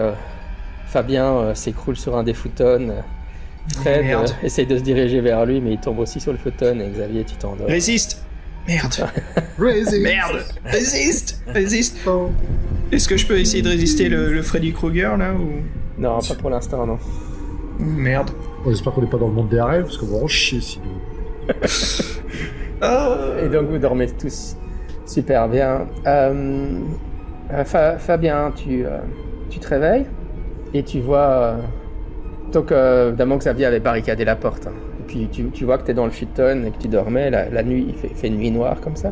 Fabien s'écroule sur un des futons. Fred essaye de se diriger vers lui, mais il tombe aussi sur le futon. Et Xavier, tu t'endors. Résiste! Merde! Résiste! Merde! Résiste! Oh. Est-ce que je peux essayer de résister le Freddy Krueger, là, ou... Non, pas pour l'instant, non. Merde. Oh, j'espère qu'on n'est pas dans le monde des rêves, parce qu'on va en chier sinon. Et donc vous dormez tous super bien. Fabien, tu te réveilles et tu vois... Donc évidemment Xavier avait barricadé la porte. Hein. Et puis tu vois que tu es dans le futon et que tu dormais. La nuit, il fait une nuit noire comme ça.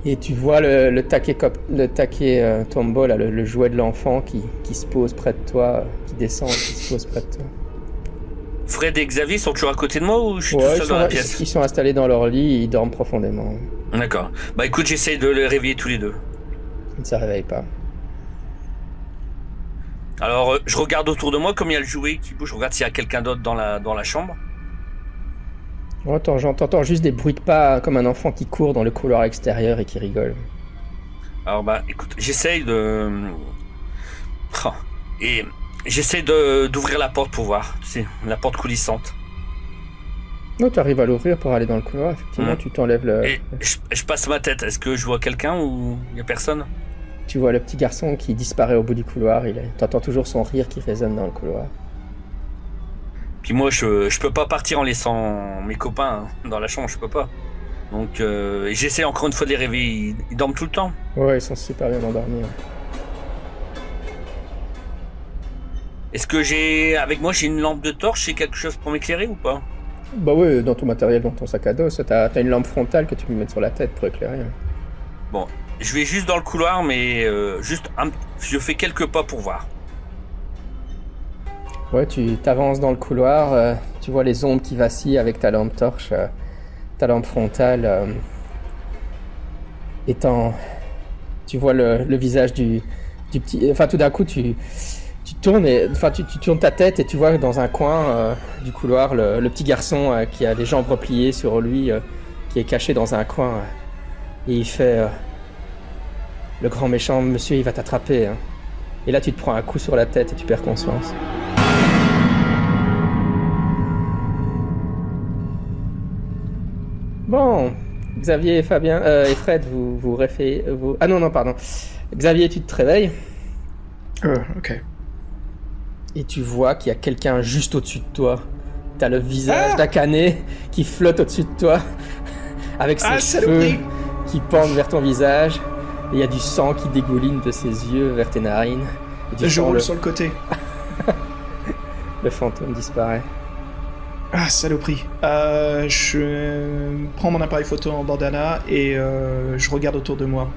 Et tu vois le taquet tombo, là, le jouet de l'enfant qui se pose près de toi, qui descend et qui se pose près de toi. Fred et Xavier sont toujours à côté de moi ou je suis tout seul dans la pièce? Ils sont installés dans leur lit et ils dorment profondément. D'accord. Bah écoute, j'essaye de les réveiller tous les deux. Ils ne se réveillent pas. Alors, je regarde autour de moi, comme il y a le jouet qui bouge, je regarde s'il y a quelqu'un d'autre dans la chambre. Oh, j'entends juste des bruits de pas, comme un enfant qui court dans le couloir extérieur et qui rigole. Alors bah, écoute, j'essaye d'ouvrir la porte pour voir, tu sais, la porte coulissante. Oh, tu arrives à l'ouvrir pour aller dans le couloir, effectivement, tu t'enlèves le... Et je passe ma tête, est-ce que je vois quelqu'un ou il y a personne? Tu vois le petit garçon qui disparaît au bout du couloir, t'entends toujours son rire qui résonne dans le couloir. Puis moi, je peux pas partir en laissant mes copains dans la chambre, je peux pas. Donc j'essaie encore une fois de les réveiller, ils dorment tout le temps. Ouais, ils sont super bien endormis. Ouais. Est-ce que avec moi j'ai une lampe de torche, j'ai quelque chose pour m'éclairer ou pas? Bah ouais, dans ton matériel, dans ton sac à dos, t'as une lampe frontale que tu peux mettre sur la tête pour éclairer. Bon, je vais juste dans le couloir, mais je fais quelques pas pour voir. Ouais, tu t'avances dans le couloir, tu vois les ombres qui vacillent avec ta lampe torche, ta lampe frontale. Tu vois le visage du petit... Enfin, tout d'un coup, tu tournes tu tournes ta tête et tu vois dans un coin du couloir le petit garçon qui a les jambes repliées sur lui, qui est caché dans un coin. Et il fait... le grand méchant monsieur, il va t'attraper. Hein. Et là, tu te prends un coup sur la tête et tu perds conscience. Bon, Xavier et Fabien et Fred, vous réveillez... Ah non, pardon. Xavier, tu te réveilles. Ok. Et tu vois qu'il y a quelqu'un juste au-dessus de toi. T'as le visage d'Akane qui flotte au-dessus de toi, avec ses cheveux qui pendent vers ton visage. Et il y a du sang qui dégouline de ses yeux vers tes narines. Et je roule sur le côté. Le fantôme disparaît. Ah, saloperie. Je prends mon appareil photo en bandana et je regarde autour de moi.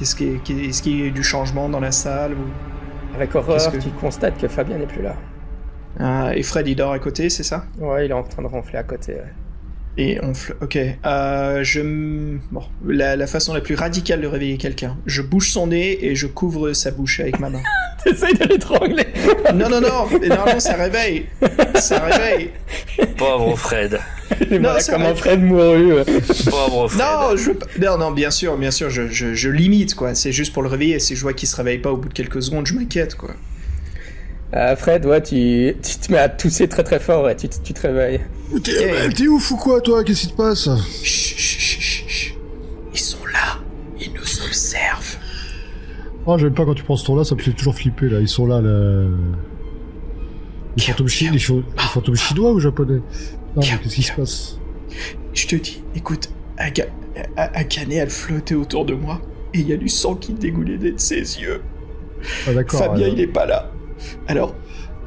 Est-ce qu'il y a du changement dans la salle ou... Avec horreur, tu constates que Fabien n'est plus là. Ah, et Fred, il dort à côté, c'est ça? Ouais, il est en train de ronfler à côté. Ouais. Et ok. Bon, la façon la plus radicale de réveiller quelqu'un. Je bouche son nez et je couvre sa bouche avec ma main. T'essayes de l'étrangler. Non, ça réveille. Ça réveille. Pauvre Fred. Voilà comment Fred mourut. Pauvre Fred. Non, je veux pas... Non, bien sûr, je limite, quoi. C'est juste pour le réveiller. Si je vois qu'il se réveille pas au bout de quelques secondes, je m'inquiète, quoi. Fred, ouais, tu te mets à tousser très très fort, ouais, tu te réveilles. T'es ouf ou quoi, toi? Qu'est-ce qui te passe? Chut. Ils sont là. Ils nous observent. Oh, j'aime pas quand tu prends ce ton-là, ça me fait toujours flipper, là. Ils sont là, Les fantômes chinois ou japonais? Non, mais qu'est-ce qui se passe? Je te dis, écoute, Akane, elle flottait autour de moi, et il y a du sang qui dégoulait de ses yeux. Ah, d'accord. Fabien, il est pas là. Alors...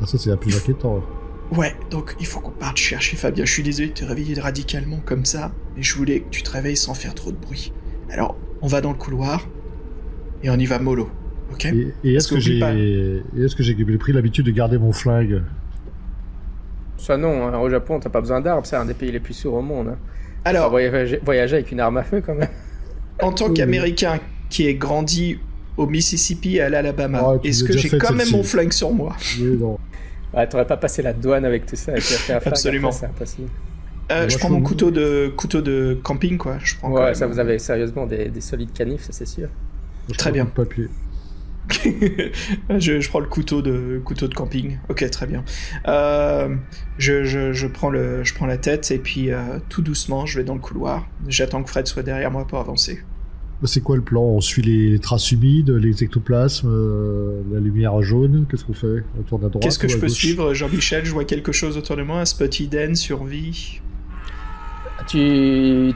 Ah, ça, c'est la plus inquiétant. Ouais, donc il faut qu'on parte chercher Fabien. Je suis désolé de te réveiller radicalement comme ça, mais je voulais que tu te réveilles sans faire trop de bruit. Alors, on va dans le couloir, et on y va mollo, ok? Et est-ce que j'ai pris l'habitude de garder mon flingue? Ça non, hein. Au Japon, t'as pas besoin d'armes, c'est un des pays les plus sûrs au monde. Hein. Alors, voyager avec une arme à feu, quand même. En tant qu'Américain qui est grandi au Mississippi et à l'Alabama, est-ce que j'ai quand même mon flingue sur moi? Oui, non. Ouais, t'aurais pas passé la douane avec tout ça, et puis après, absolument. Après, c'est impossible. Je prends mon couteau de camping, quoi. Je prends ouais, ça, vous avez sérieusement des solides canifs, ça c'est sûr. Très bien. Papier. je prends le couteau de camping. Ok, très bien. Je prends la tête et puis tout doucement, je vais dans le couloir. J'attends que Fred soit derrière moi pour avancer. C'est quoi le plan? On suit les traces humides, les ectoplasmes, la lumière jaune. Qu'est-ce qu'on fait? On tourne à droite. Qu'est-ce que je peux gauche? suivre, Jean-Michel? Je vois quelque chose autour de moi, un spot hidden, survie. Tu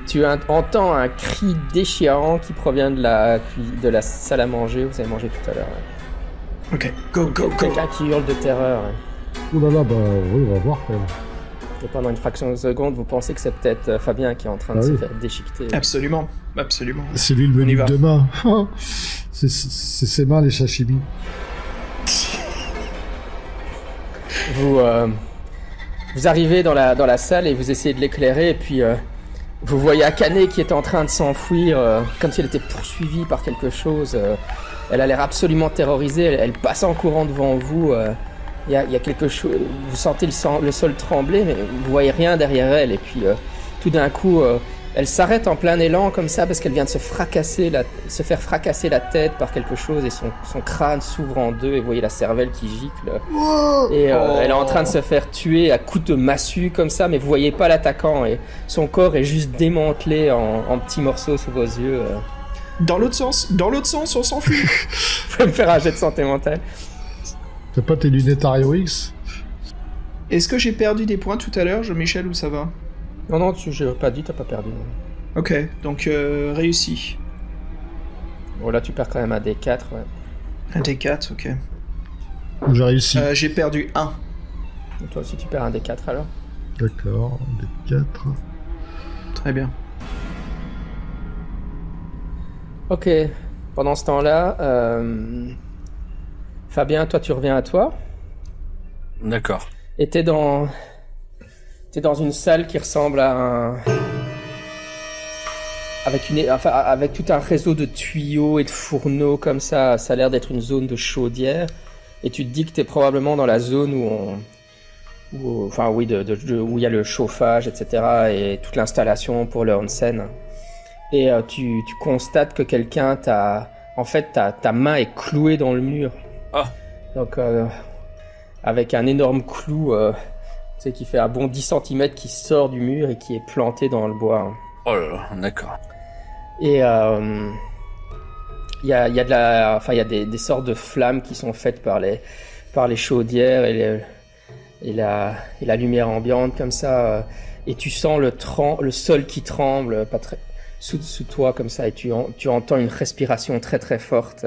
entends un cri déchirant qui provient de la salle à manger. Vous avez mangé tout à l'heure. Ouais. Ok, go. Quelqu'un qui hurle de terreur. Ouais. Oh là là, oui, on va voir quand même. Et pendant une fraction de seconde, vous pensez que c'est peut-être Fabien qui est en train de se faire déchiqueter. Absolument. C'est lui le menu de demain. C'est ses mains, les sashimi. Vous arrivez dans la salle et vous essayez de l'éclairer, et puis vous voyez Akane qui est en train de s'enfuir, comme si elle était poursuivie par quelque chose. Elle a l'air absolument terrorisée, elle passe en courant devant vous. Il y a quelque chose, vous sentez le sol trembler, mais vous voyez rien derrière elle. Et puis tout d'un coup, elle s'arrête en plein élan comme ça parce qu'elle vient de se faire fracasser la tête par quelque chose, et son crâne s'ouvre en deux et vous voyez la cervelle qui gicle. Et elle est en train de se faire tuer à coups de massue comme ça, mais vous voyez pas l'attaquant, et son corps est juste démantelé en petits morceaux sous vos yeux. Dans l'autre sens, on s'enfuit. Vous pouvez me faire un jet de santé mentale. T'as pas tes lunettes Ario X? Est-ce que j'ai perdu des points tout à l'heure, Jean-Michel, ou ça va? Non, j'ai pas dit, t'as pas perdu. Non. Ok, donc réussi. Bon, là, tu perds quand même un D4, ouais. Un D4, ok. J'ai réussi. J'ai perdu 1. Et toi aussi, tu perds un D4 alors? D'accord, D4. Très bien. Ok, pendant ce temps-là, Fabien, toi, tu reviens à toi. D'accord. Et t'es dans une salle qui ressemble à un... Avec tout un réseau de tuyaux et de fourneaux comme ça a l'air d'être une zone de chaudière. Et tu te dis que t'es probablement dans la zone où il y a le chauffage, etc. et toute l'installation pour le onsen. Et tu constates que quelqu'un ta main est clouée dans le mur. Ah. Donc, avec un énorme clou, qui fait un bon 10 cm qui sort du mur et qui est planté dans le bois. Oh là là, d'accord. Et il y a des sortes de flammes qui sont faites par les chaudières et la lumière ambiante comme ça. Et tu sens le sol qui tremble pas très sous toi comme ça, et tu entends une respiration très très forte.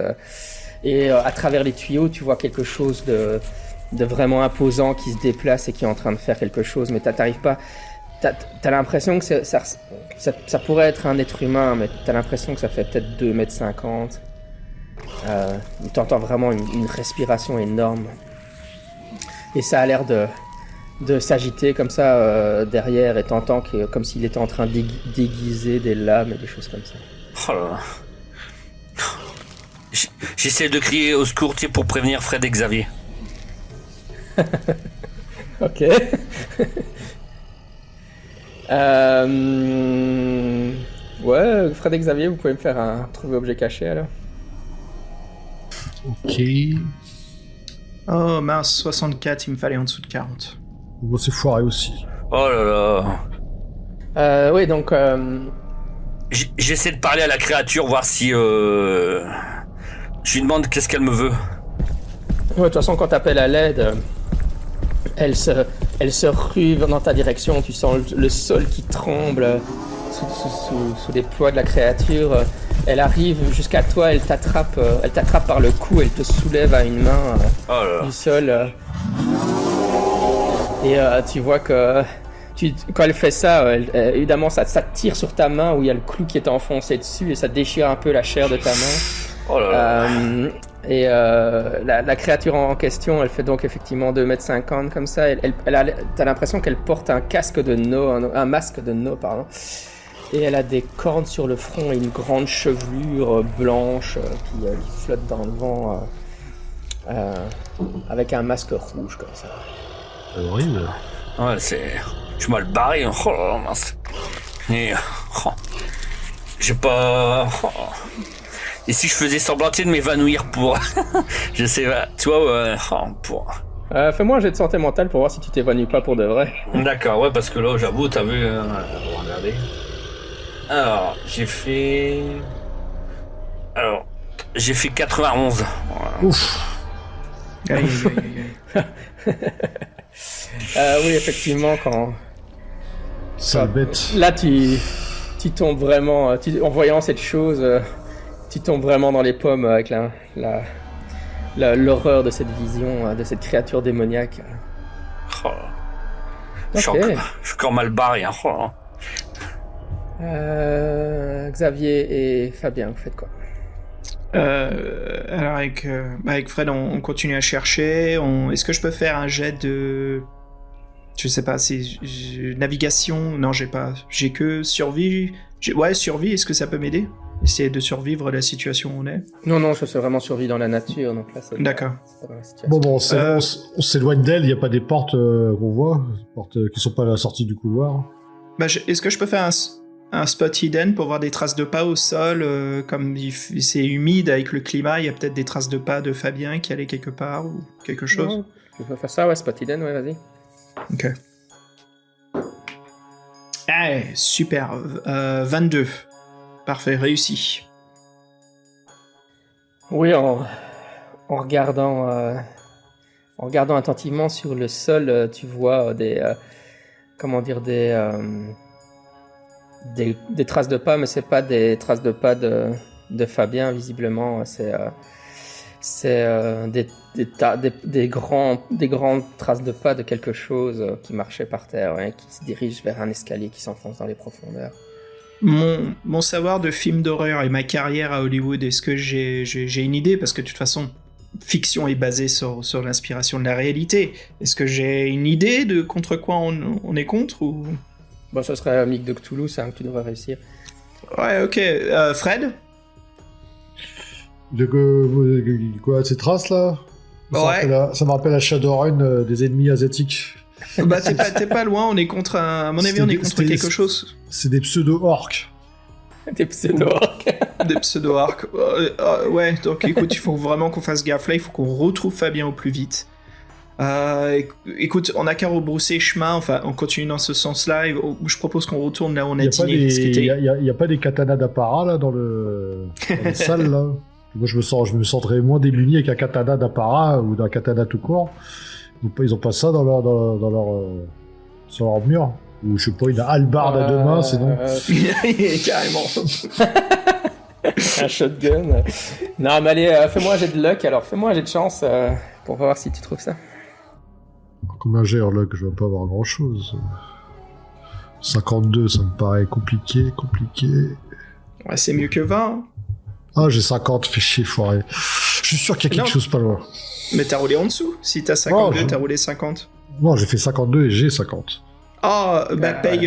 Et à travers les tuyaux, tu vois quelque chose de vraiment imposant qui se déplace et qui est en train de faire quelque chose, mais t'arrives pas. T'as l'impression que ça pourrait être un être humain, mais t'as l'impression que ça fait peut-être 2,50 m. T'entends vraiment une respiration énorme. Et ça a l'air de s'agiter comme ça derrière et t'entends comme s'il était en train d'aiguiser des lames et des choses comme ça. Oh là là. J'essaie de crier au secours pour prévenir Fred et Xavier. Ok. Ouais, Fred et Xavier, vous pouvez me faire un trouver objet caché alors. Ok. Oh mince, 64, il me fallait en dessous de 40. Bon, c'est foiré aussi. Oh là là. Oui, donc... J'essaie de parler à la créature, voir si... Je lui demande qu'est-ce qu'elle me veut. Ouais, de toute façon, quand t'appelles à l'aide, elle se rue dans ta direction. Tu sens le sol qui tremble sous les poids de la créature. Elle arrive jusqu'à toi, elle t'attrape par le cou, elle te soulève à une main du sol. Et tu vois que quand elle fait ça, évidemment, ça tire sur ta main où il y a le clou qui est enfoncé dessus et ça déchire un peu la chair de ta main. Oh là là. Et la créature en question, elle fait donc effectivement 2,50 m comme ça. T'as l'impression qu'elle porte un masque de nœud, pardon. Et elle a des cornes sur le front et une grande chevelure blanche qui flotte dans le vent avec un masque rouge comme ça. Horrible. Ouais, je suis mal barré. Oh là là, mince. Et... j'ai pas... Et si je faisais semblant de m'évanouir pour... je sais pas, tu vois, pour... Fais-moi un jet de santé mentale pour voir si tu t'évanouis pas pour de vrai. D'accord, ouais, parce que là, j'avoue, t'as vu... regardez. Alors, j'ai fait 91. Ouf. Aïe, aïe, aïe. Oui, effectivement, Sale bête. Là, tu tombes vraiment... en voyant cette chose, tu tombes vraiment dans les pommes avec l'horreur de cette vision, de cette créature démoniaque. Oh. Je suis encore mal barré. Hein. Oh. Xavier et Fabien, vous faites quoi? Alors avec Fred, on continue à chercher. Est-ce que je peux faire un jet de... Je sais pas, c'est navigation? Non, j'ai pas. J'ai que survie. Ouais, survie, est-ce que ça peut m'aider? Essayer de survivre la situation où on est? Non, je suis vraiment survie dans la nature, donc là, c'est D'accord. pas dans la situation. Bon, on s'éloigne d'elle, il n'y a pas des portes qu'on voit, des portes qui sont pas à la sortie du couloir. Bah, est-ce que je peux faire un spot hidden pour voir des traces de pas au sol, comme c'est humide avec le climat, il y a peut-être des traces de pas de Fabien qui allait quelque part ou quelque chose? Non, tu peux faire ça, ouais, spot hidden, ouais, vas-y. Ok. Ah, super. 22. Parfait, réussi. Oui, en regardant attentivement sur le sol, tu vois des traces de pas, mais c'est pas des traces de pas de Fabien visiblement. C'est des grandes traces de pas de quelque chose qui marchait par terre, ouais, qui se dirige vers un escalier qui s'enfonce dans les profondeurs. Mon savoir de film d'horreur et ma carrière à Hollywood, est-ce que j'ai une idée? Parce que de toute façon, fiction est basée sur l'inspiration de la réalité. Est-ce que j'ai une idée de contre quoi on est contre ou... Bon, ça serait Mythe de Cthulhu, ça, que tu devrais réussir. Ouais, ok. Fred? De quoi, ces traces là? Ouais. Ça me rappelle la Shadowrun des ennemis asiatiques. Bah t'es pas loin, on est contre à mon avis on est contre quelque chose. C'est des pseudo-orques. Des pseudo-orques. Des pseudo-orques. Ouais, donc écoute, il faut vraiment qu'on fasse gaffe là, il faut qu'on retrouve Fabien au plus vite. Écoute, on a qu'à rebrousser chemin, enfin on continue dans ce sens-là, et je propose qu'on retourne là où on a dîné. Il y a pas des katanas d'apparat là dans la salle là? Moi je me sentirais moins démuni avec un katana d'apparat ou d'un katana tout court. Ils ont pas ça sur leur mur? Ou je sais pas, une hallebarde à deux mains, sinon... Carrément. Un shotgun. Non, mais allez, fais-moi un jet de luck, alors fais-moi un jet de chance pour voir si tu trouves ça. Combien j'ai en luck? Je vais pas avoir grand-chose. 52, ça me paraît compliqué. Ouais, c'est mieux que 20. Ah, j'ai 50, fais chier, foiré. Je suis sûr qu'il y a quelque chose pas loin. Mais t'as roulé en dessous. Si t'as 52, t'as roulé 50. Non, j'ai fait 52 et j'ai 50. Ah, bah paye.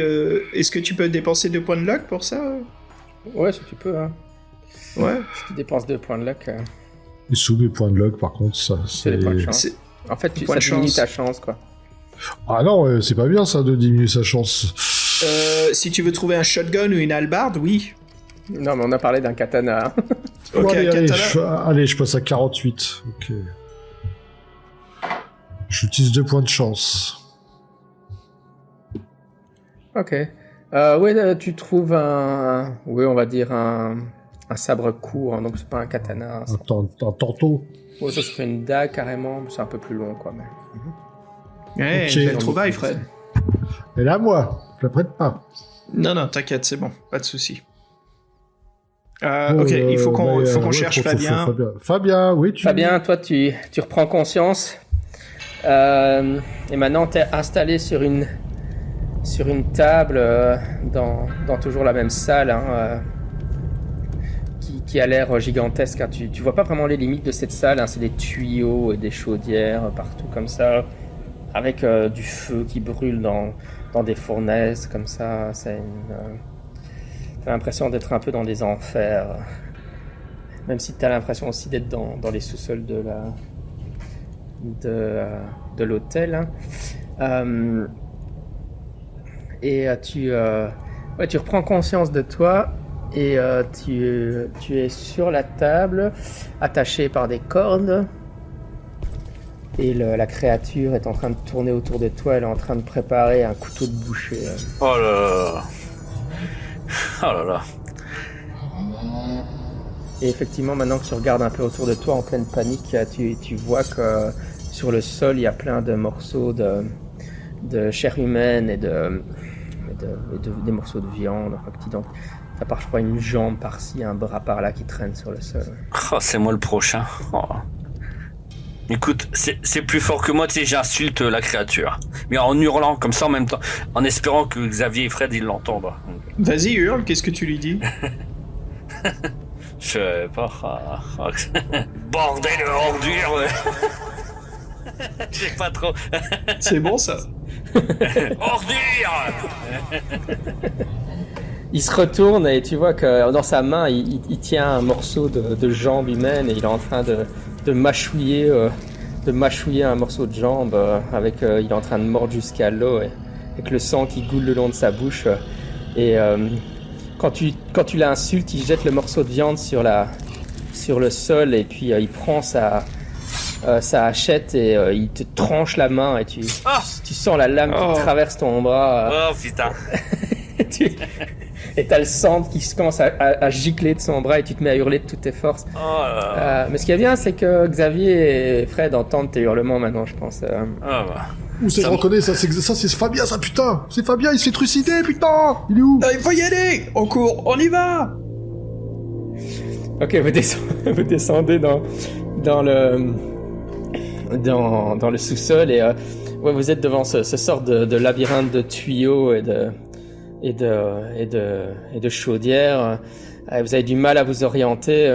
Est-ce que tu peux dépenser 2 points de luck pour ça? Ouais, si tu peux. Hein. Ouais. Si tu dépenses 2 points de luck, Et sous mes points de luck, par contre, ça, c'est des points de chance. C'est- En fait, Point ça de diminue chance. ta chance, quoi. Ah non, c'est pas bien ça de diminuer sa chance. Si tu veux trouver un shotgun ou une hallebarde, oui. Non, mais on a parlé d'un katana. Ok, Bon, allez, katana. je passe à 48. Ok. J'utilise 2 points de chance. Ok. Tu trouves oui, on va dire un sabre court, hein, donc c'est pas un katana. Hein, Un tantôt. ouais, ça serait une dague carrément, mais c'est un peu plus long, quoi. Mais... Ouais, Ok. belle trouvaille, Fred. Et là, moi, je la prête pas. Non, t'inquiète, c'est bon, pas de souci. Ok, il faut qu'on cherche Fabien. Fabien, oui, tu... Fabien, toi, tu reprends conscience. Et maintenant, tu es installé sur une table dans toujours la même salle hein, qui a l'air gigantesque. Hein. Tu vois pas vraiment les limites de cette salle. Hein. C'est des tuyaux et des chaudières partout comme ça, avec du feu qui brûle dans des fournaises comme ça. T'as l'impression d'être un peu dans des enfers. Même si t'as l'impression aussi d'être dans les sous-sols de l'hôtel. Hein. Tu reprends conscience de toi et tu es sur la table, attaché par des cordes. Et la créature est en train de tourner autour de toi, elle est en train de préparer un couteau de boucher. Oh là là. Oh là là. Et effectivement, maintenant que tu regardes un peu autour de toi en pleine panique, tu vois que sur le sol, il y a plein de morceaux de chair humaine et des morceaux de viande. Enfin, t'as par, je crois, une jambe par-ci, un bras par-là qui traîne sur le sol. Oh, c'est moi le prochain. Oh. Écoute, c'est plus fort que moi, tu sais, j'insulte la créature. Mais en hurlant comme ça en même temps, en espérant que Xavier et Fred ils l'entendent. Vas-y, hurle, qu'est-ce que tu lui dis? Je sais pas. Bordel de ordure. Je sais pas trop. C'est bon ça. Ordure. Il se retourne et tu vois que dans sa main, il tient un morceau de jambe humaine et il est en train de mâchouiller un morceau de jambe il est en train de mordre jusqu'à l'eau avec le sang qui goule le long de sa bouche. Et quand tu l'insultes, il jette le morceau de viande sur le sol et puis il prend sa hachette et il te tranche la main et tu sens la lame qui traverse ton bras. Oh putain. Et t'as le sang qui commence à gicler de son bras et tu te mets à hurler de toutes tes forces. Mais ce qui est bien, c'est que Xavier et Fred entendent tes hurlements maintenant, je pense. Où c'est que je reconnais ça, c'est Fabien, ça, putain. C'est Fabien, il se fait trucider, putain. Il est où? Il faut y aller. On court, on y va. Ok, vous descendez dans le sous-sol et vous êtes devant ce sort de labyrinthe de tuyaux et de chaudières. Vous avez du mal à vous orienter.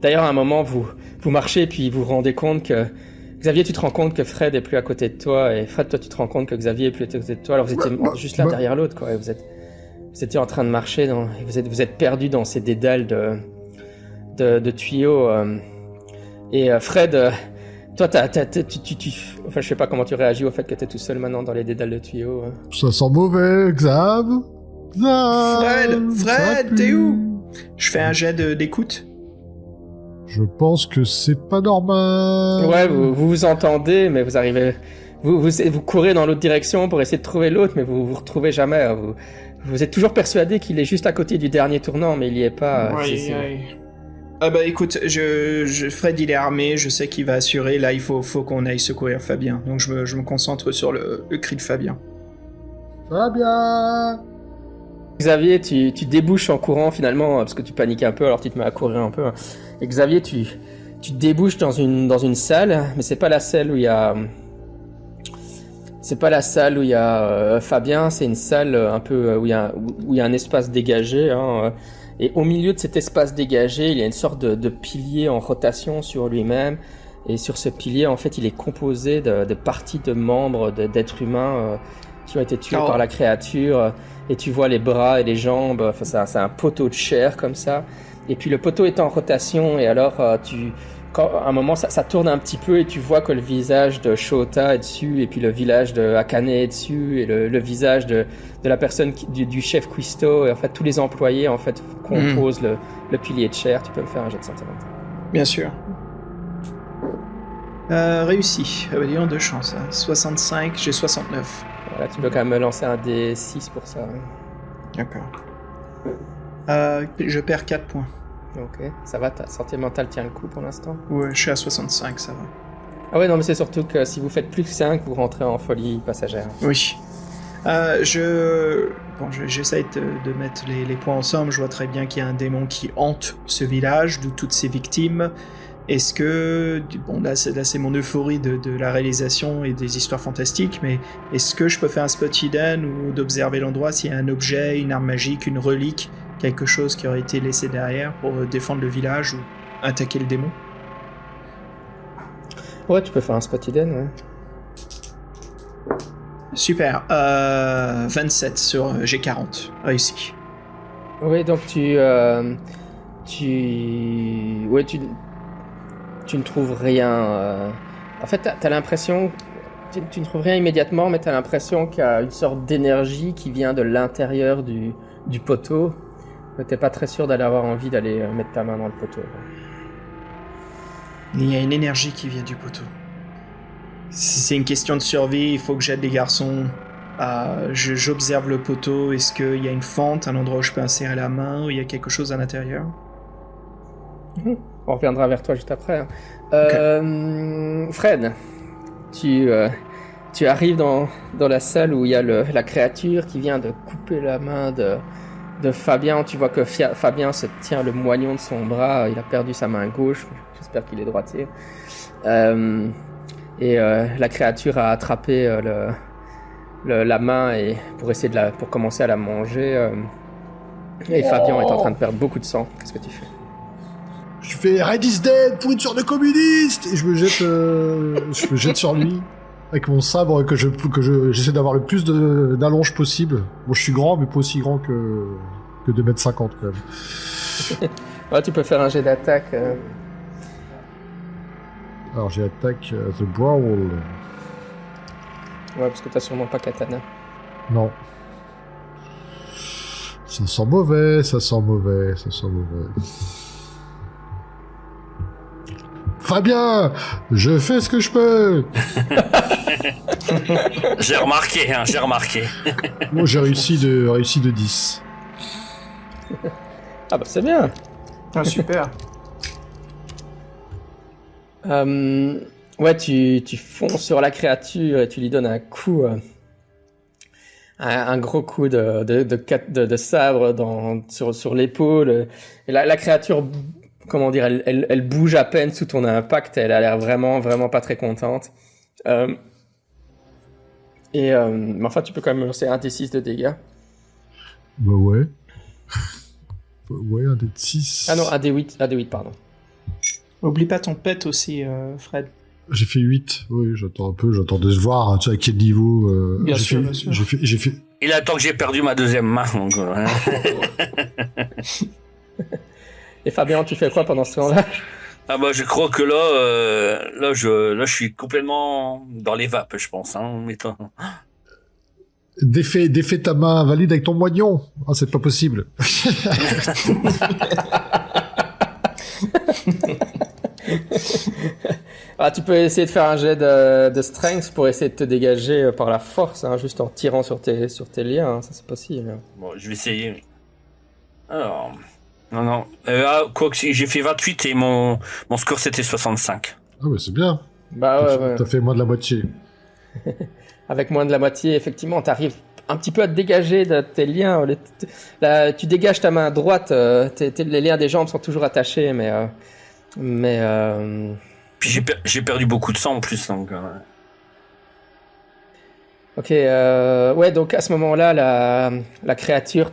D'ailleurs, à un moment, vous marchez puis vous vous rendez compte que Xavier, tu te rends compte que Fred est plus à côté de toi et Fred, toi, tu te rends compte que Xavier est plus à côté de toi. Alors vous étiez juste là derrière l'autre, quoi. Et vous étiez en train de marcher et vous êtes perdu dans ces dédales de tuyaux. Et Fred, toi, enfin, je sais pas comment tu réagis au fait que t'es tout seul maintenant dans les dédales de tuyaux. Ça sent mauvais, Xav. Fred, t'es où? Je fais un jet d'écoute. Je pense que c'est pas normal. Ouais, vous entendez, mais vous arrivez... Vous courez dans l'autre direction pour essayer de trouver l'autre, mais vous retrouvez jamais. Vous êtes toujours persuadé qu'il est juste à côté du dernier tournant, mais il y est pas. Ah bah écoute, Fred il est armé, je sais qu'il va assurer, là il faut qu'on aille secourir Fabien. Donc je me concentre sur le cri de Fabien. Fabien! Xavier, tu débouches en courant finalement, parce que tu paniques un peu, alors tu te mets à courir un peu. Et Xavier, tu débouches dans une salle, mais c'est pas la salle où il y a... C'est pas la salle où il y a Fabien, c'est une salle un peu où il y a un espace dégagé. Hein, et au milieu de cet espace dégagé, il y a une sorte de pilier en rotation sur lui-même. Et sur ce pilier, en fait, il est composé de parties de membres d'êtres humains qui ont été tués par la créature. Et tu vois les bras et les jambes. Enfin, c'est un poteau de chair comme ça. Et puis le poteau est en rotation. Et alors, à un moment, ça tourne un petit peu et tu vois que le visage de Shota est dessus. Et puis le visage de Akane est dessus. Et le visage de la personne du chef Quisto. Et en fait, tous les employés en fait composent le pilier de chair. Tu peux me faire un jet de santé mentale. Bien sûr. Réussi. Disons 2 chances. 65, j'ai 69. Voilà, tu peux quand même me lancer un D6 pour ça. Ouais. D'accord. Je perds 4 points. Ok, ça va, ta santé mentale tient le coup pour l'instant? Ouais, je suis à 65, ça va. Ah ouais, non, mais c'est surtout que si vous faites plus que 5, vous rentrez en folie passagère. Oui. J'essaie de mettre les points ensemble. Je vois très bien qu'il y a un démon qui hante ce village, d'où toutes ces victimes. Est-ce que... Bon, là c'est mon euphorie de la réalisation et des histoires fantastiques, mais est-ce que je peux faire un spot hidden ou d'observer l'endroit s'il y a un objet, une arme magique, une relique, quelque chose qui aurait été laissé derrière pour défendre le village ou attaquer le démon? Ouais, tu peux faire un spot hidden, ouais. Super. 27 sur G40. Réussi. Oui, donc tu ne trouves rien. En fait, t'as l'impression... Tu ne trouves rien immédiatement, mais t'as l'impression qu'il y a une sorte d'énergie qui vient de l'intérieur du poteau. Mais t'es pas très sûr d'aller avoir envie d'aller mettre ta main dans le poteau. Il y a une énergie qui vient du poteau. C'est une question de survie, il faut que j'aide les garçons. J'observe le poteau, est-ce qu'il y a une fente, un endroit où je peux insérer la main, où il y a quelque chose à l'intérieur? On reviendra vers toi juste après. Okay. Fred, tu arrives dans la salle où il y a la créature qui vient de couper la main de Fabien. Tu vois que Fabien se tient le moignon de son bras, il a perdu sa main gauche, j'espère qu'il est droitier. La créature a attrapé la main pour commencer à la manger. Et Fabien est en train de perdre beaucoup de sang. Qu'est-ce que tu fais? Je fais Red is dead, pourriture de communiste, et je me jette sur lui avec mon sabre que j'essaie d'avoir le plus d'allonge possible. Bon, je suis grand, mais pas aussi grand que 2m50 quand même. Ouais, tu peux faire un jet d'attaque. Alors j'ai attaque The Brawl. Ouais, parce que t'as sûrement pas katana. Non. Ça sent mauvais. Fabien, je fais ce que je peux. J'ai remarqué. Moi, j'ai réussi de 10. Ah bah c'est bien. Ah, super. Ouais, tu fonces sur la créature et tu lui donnes un coup, un gros coup de sabre sur l'épaule. Et la créature, comment dire, elle bouge à peine sous ton impact. Elle a l'air vraiment, vraiment pas très contente. Mais enfin, tu peux quand même lancer un D6 de dégâts. Bah ouais. Ouais, un D6. Ah non, un D8, pardon. Oublie pas ton pet aussi, Fred. J'ai fait 8, oui, j'attends de se voir, hein, tu sais, à quel niveau... Bien sûr. J'ai fait... Il attend que j'ai perdu ma deuxième main. Donc, Et Fabien, tu fais quoi pendant ce temps-là? Ah bah je crois que là je suis complètement dans les vapes, je pense. Hein, Défais ta main valide avec ton moignon. Ah, c'est pas possible. Ah, tu peux essayer de faire un jet de strength pour essayer de te dégager par la force, hein, juste en tirant sur tes liens, hein, ça c'est possible. Bon, je vais essayer. Alors, non. Quoi que j'ai fait 28 et mon score c'était 65. Ah ouais, c'est bien. Bah ouais. T'as fait moins de la moitié. Avec moins de la moitié, effectivement, t'arrives un petit peu à te dégager de tes liens. Tu dégages ta main droite, les liens des jambes sont toujours attachés, mais Puis j'ai perdu beaucoup de sang en plus, donc... Ok, ouais, donc à ce moment-là, la créature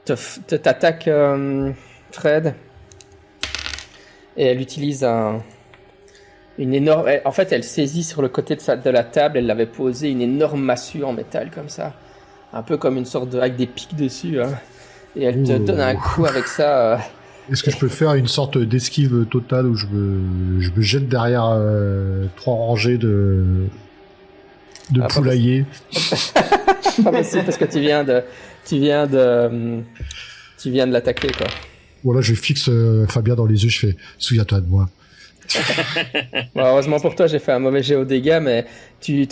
t'attaque, Fred, et elle utilise un En fait, elle saisit sur le côté de la table, elle l'avait posé une énorme massue en métal comme ça, un peu comme une sorte avec des pics dessus, hein. Et elle te donne un coup avec ça. Est-ce que je peux faire une sorte d'esquive totale où je me jette derrière 3 rangées de poulaillers? Pas possible parce que tu viens de l'attaquer, quoi. Voilà, je fixe Fabien dans les yeux, je fais « Souviens-toi de moi ». Bon, heureusement pour toi, j'ai fait un mauvais jet au dégâts, mais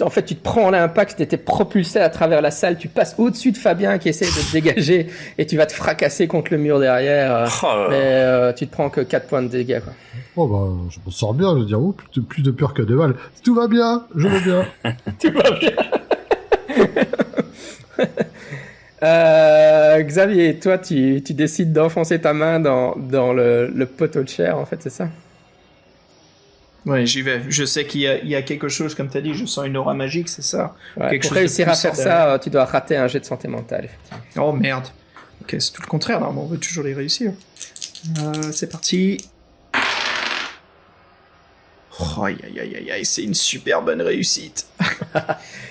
en fait, tu te prends l'impact, tu étais propulsé à travers la salle, tu passes au-dessus de Fabien qui essaie de te dégager et tu vas te fracasser contre le mur derrière. Mais tu te prends que 4 points de dégâts, quoi. Oh bah, je me sors bien, je veux dire, plus de peur que de mal. Tout va bien, je vais bien. Tout va bien. Xavier, toi, tu décides d'enfoncer ta main dans le poteau de chair, en fait, c'est ça? Ouais, j'y vais. Je sais qu'il y a quelque chose, comme tu as dit, je sens une aura magique, c'est ça. Ouais, pour réussir à faire ça, tu dois rater un jet de santé mentale, effectivement. Oh merde. Ok, c'est tout le contraire, normalement, on veut toujours les réussir. C'est parti. Oh, aïe, c'est une super bonne réussite.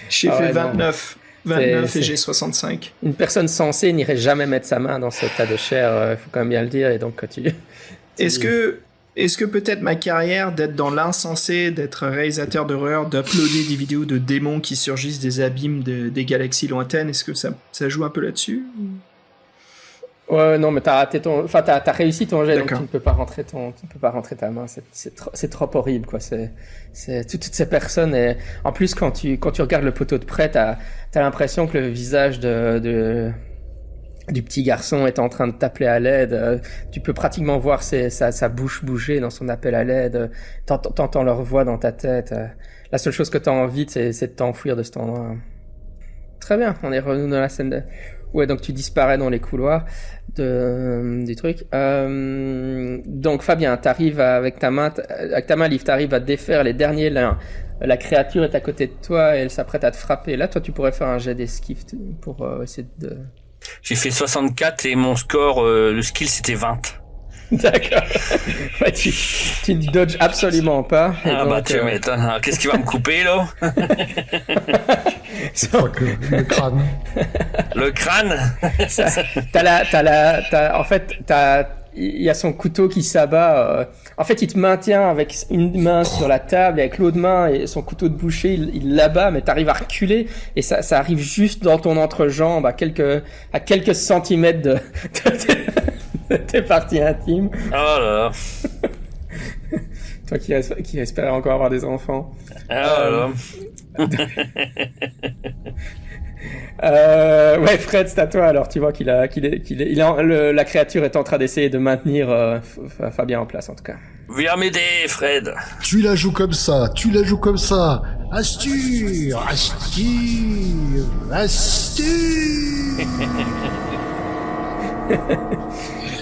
J'ai fait 29. 29 et j'ai 65. Une personne sensée n'irait jamais mettre sa main dans ce tas de chair, il faut quand même bien le dire, et donc Est-ce que peut-être ma carrière d'être dans l'insensé, d'être réalisateur d'horreur, d'uploader des vidéos de démons qui surgissent des abîmes des galaxies lointaines, est-ce que ça joue un peu là-dessus? Ouais, non, mais t'as réussi ton jet, donc tu ne peux pas rentrer ta main. C'est trop horrible, quoi. C'est toutes ces personnes, et en plus, quand tu regardes le poteau de près, t'as l'impression que le visage du petit garçon est en train de t'appeler à l'aide. Tu peux pratiquement voir sa bouche bouger dans son appel à l'aide. T'entends leur voix dans ta tête. La seule chose que t'as envie, c'est de t'enfuir de cet endroit. Très bien, on est revenu dans la scène de... Ouais, donc tu disparais dans les couloirs du truc. Donc Fabien, t'arrives avec ta main, Liv, t'arrives à défaire les derniers liens. La créature est à côté de toi et elle s'apprête à te frapper. Là, toi, tu pourrais faire un jet d'esquive pour essayer de... J'ai fait 64 et mon score, le skill, c'était 20. D'accord. Ouais, tu ne dodges absolument pas. Bah tu m'étonnes. Alors, qu'est-ce qui va me couper, là? Le crâne. Le crâne? En fait, il y a son couteau qui s'abat. En fait, il te maintient avec une main sur la table et avec l'autre main et son couteau de boucher, il l'abat, mais t'arrives à reculer et ça arrive juste dans ton entrejambe à quelques centimètres de tes parties intimes. Oh là là. Toi qui espérais encore avoir des enfants. Oh là là. Ouais, Fred, c'est à toi. Alors, tu vois la créature est en train d'essayer de maintenir Fabien en place, en tout cas. Viens m'aider, Fred. Tu la joues comme ça. Asture.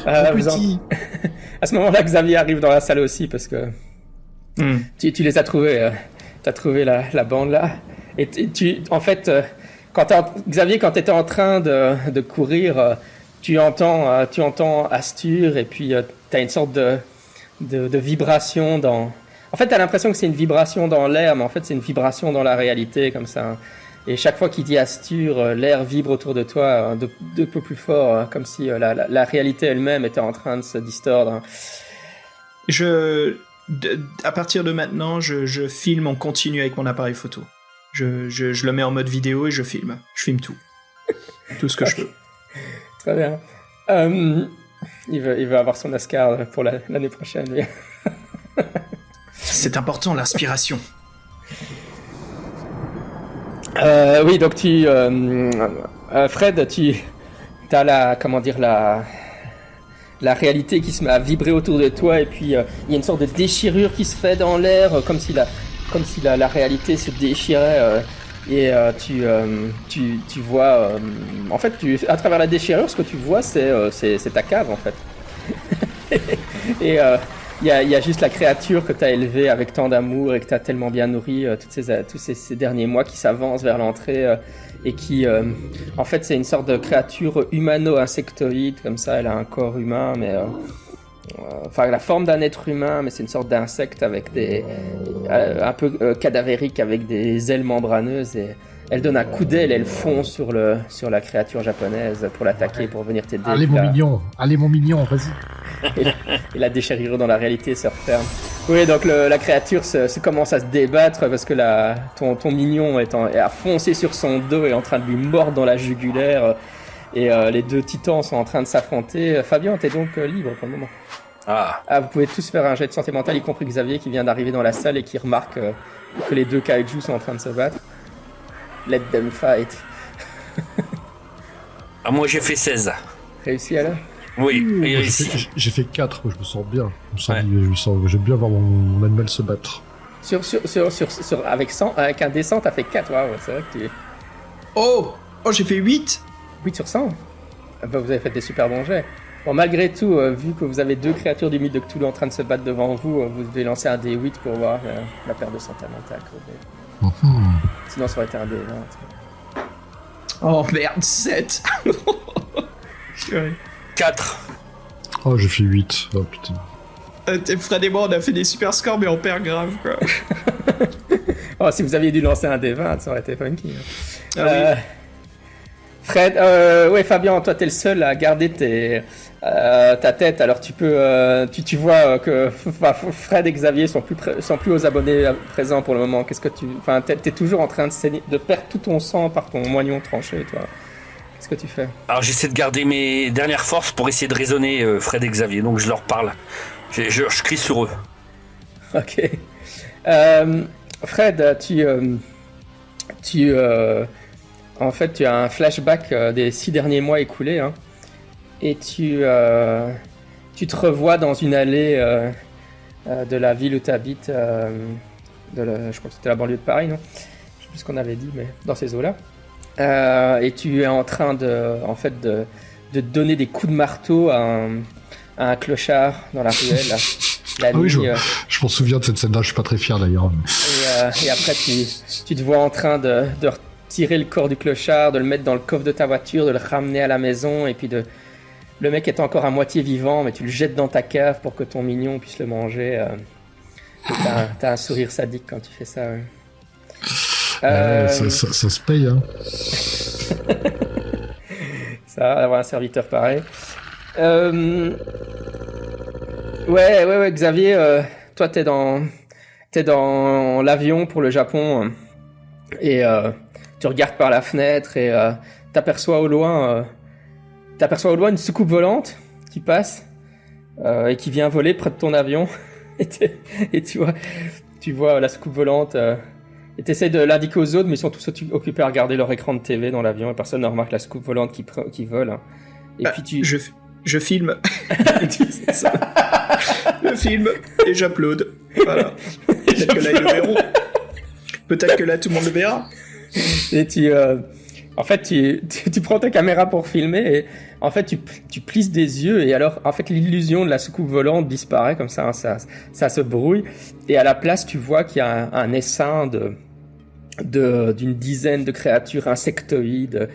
À ce moment-là, Xavier arrive dans la salle aussi parce que tu les as trouvés. T'as trouvé la bande là. Et en fait, Xavier, quand t'étais en train de courir, tu entends Astur et puis t'as une sorte de vibration dans... En fait, t'as l'impression que c'est une vibration dans l'air, mais en fait, c'est une vibration dans la réalité, comme ça. Et chaque fois qu'il dit Astur, l'air vibre autour de toi de peu plus fort, comme si la réalité elle-même était en train de se distordre. À partir de maintenant, je filme en continu avec mon appareil photo. Je le mets en mode vidéo et je filme. Je filme tout. Tout ce que je peux. Très bien. Il veut avoir son Oscar pour l'année prochaine, lui. C'est important, l'inspiration. Oui, donc Fred, t'as la réalité qui se met à vibrer autour de toi et puis il y a une sorte de déchirure qui se fait dans l'air, comme si la réalité se déchirait et tu vois, en fait, à travers la déchirure, ce que tu vois, c'est ta cave, en fait. Et il y a juste la créature que tu as élevée avec tant d'amour et que tu as tellement bien nourrie tous ces derniers mois qui s'avance vers l'entrée et qui, en fait, c'est une sorte de créature humano-insectoïde, comme ça, elle a un corps humain, mais... la forme d'un être humain, mais c'est une sorte d'insecte avec un peu cadavérique avec des ailes membraneuses et elle donne un coup d'aile, elle fond sur la créature japonaise pour l'attaquer, pour venir t'aider. Allez mon mignon, vas-y. Et la déchirure dans la réalité se referme. Oui, donc la créature se commence à se débattre parce que ton mignon a foncé sur son dos et est en train de lui mordre dans la jugulaire. Et les deux titans sont en train de s'affronter. Fabien, t'es donc libre pour le moment. Ah. Vous pouvez tous faire un jet de santé mentale, y compris Xavier qui vient d'arriver dans la salle et qui remarque que les deux kaiju sont en train de se battre. Let them fight. Moi j'ai fait 16. Réussi alors? Oui, Moi, réussi. j'ai fait 4, moi je me sens bien. J'aime bien voir mon animal se battre. Avec un D100, t'as fait 4. Waouh, c'est vrai que tu... Oh, j'ai fait 8. 8 sur 100. Vous avez fait des super bons jets. Bon, malgré tout, vu que vous avez deux créatures du mythe de Cthulhu en train de se battre devant vous, vous devez lancer un D8 pour voir la perte de santé mentale. Sinon, ça aurait été un D20. Oh merde, 7. 4. Oh, j'ai fait 8. Oh putain. Fred et moi, on a fait des super scores, mais on perd grave, quoi. Oh, si vous aviez dû lancer un D20, ça aurait été funky. Ah oui. Fred, ouais, Fabien, toi, t'es le seul à garder ta tête. Alors, tu peux, tu vois que Fred et Xavier sont plus aux abonnés présents pour le moment. T'es toujours en train de perdre tout ton sang par ton moignon tranché, toi. Qu'est-ce que tu fais? Alors j'essaie de garder mes dernières forces pour essayer de raisonner Fred et Xavier, donc je leur parle. Je crie sur eux. Ok. Fred, en fait, tu as un flashback des 6 derniers mois écoulés, hein, et tu te revois dans une allée de la ville où tu habites, je crois que c'était la banlieue de Paris, non? Je sais plus ce qu'on avait dit, mais dans ces eaux-là. Et tu es en train de donner des coups de marteau à un clochard dans la ruelle. La nuit, Oui, je m'en souviens de cette scène-là, je suis pas très fier d'ailleurs. Et après, tu te vois en train de retirer le corps du clochard, de le mettre dans le coffre de ta voiture, de le ramener à la maison, et puis le mec est encore à moitié vivant, mais tu le jettes dans ta cave pour que ton mignon puisse le manger. T'as un sourire sadique quand tu fais ça. Ouais. Ça se paye, hein. Ça va avoir un serviteur pareil. Ouais, Xavier, toi t'es dans l'avion pour le Japon et tu regardes par la fenêtre et t'aperçois au loin une soucoupe volante qui passe et qui vient voler près de ton avion et tu vois la soucoupe volante et t'essaies de l'indiquer aux autres, mais ils sont tous occupés à regarder leur écran de TV dans l'avion et personne ne remarque la soucoupe volante qui vole, hein. Et puis je filme. C'est ça. Je filme et j'upload. Voilà. Peut-être que là ils le verront. Peut-être que là tout le monde le verra. Et en fait, tu prends ta caméra pour filmer et en fait, tu plisses des yeux et alors, en fait, l'illusion de la soucoupe volante disparaît comme ça, hein, ça se brouille et à la place, tu vois qu'il y a un essaim d'une dizaine de créatures insectoïdes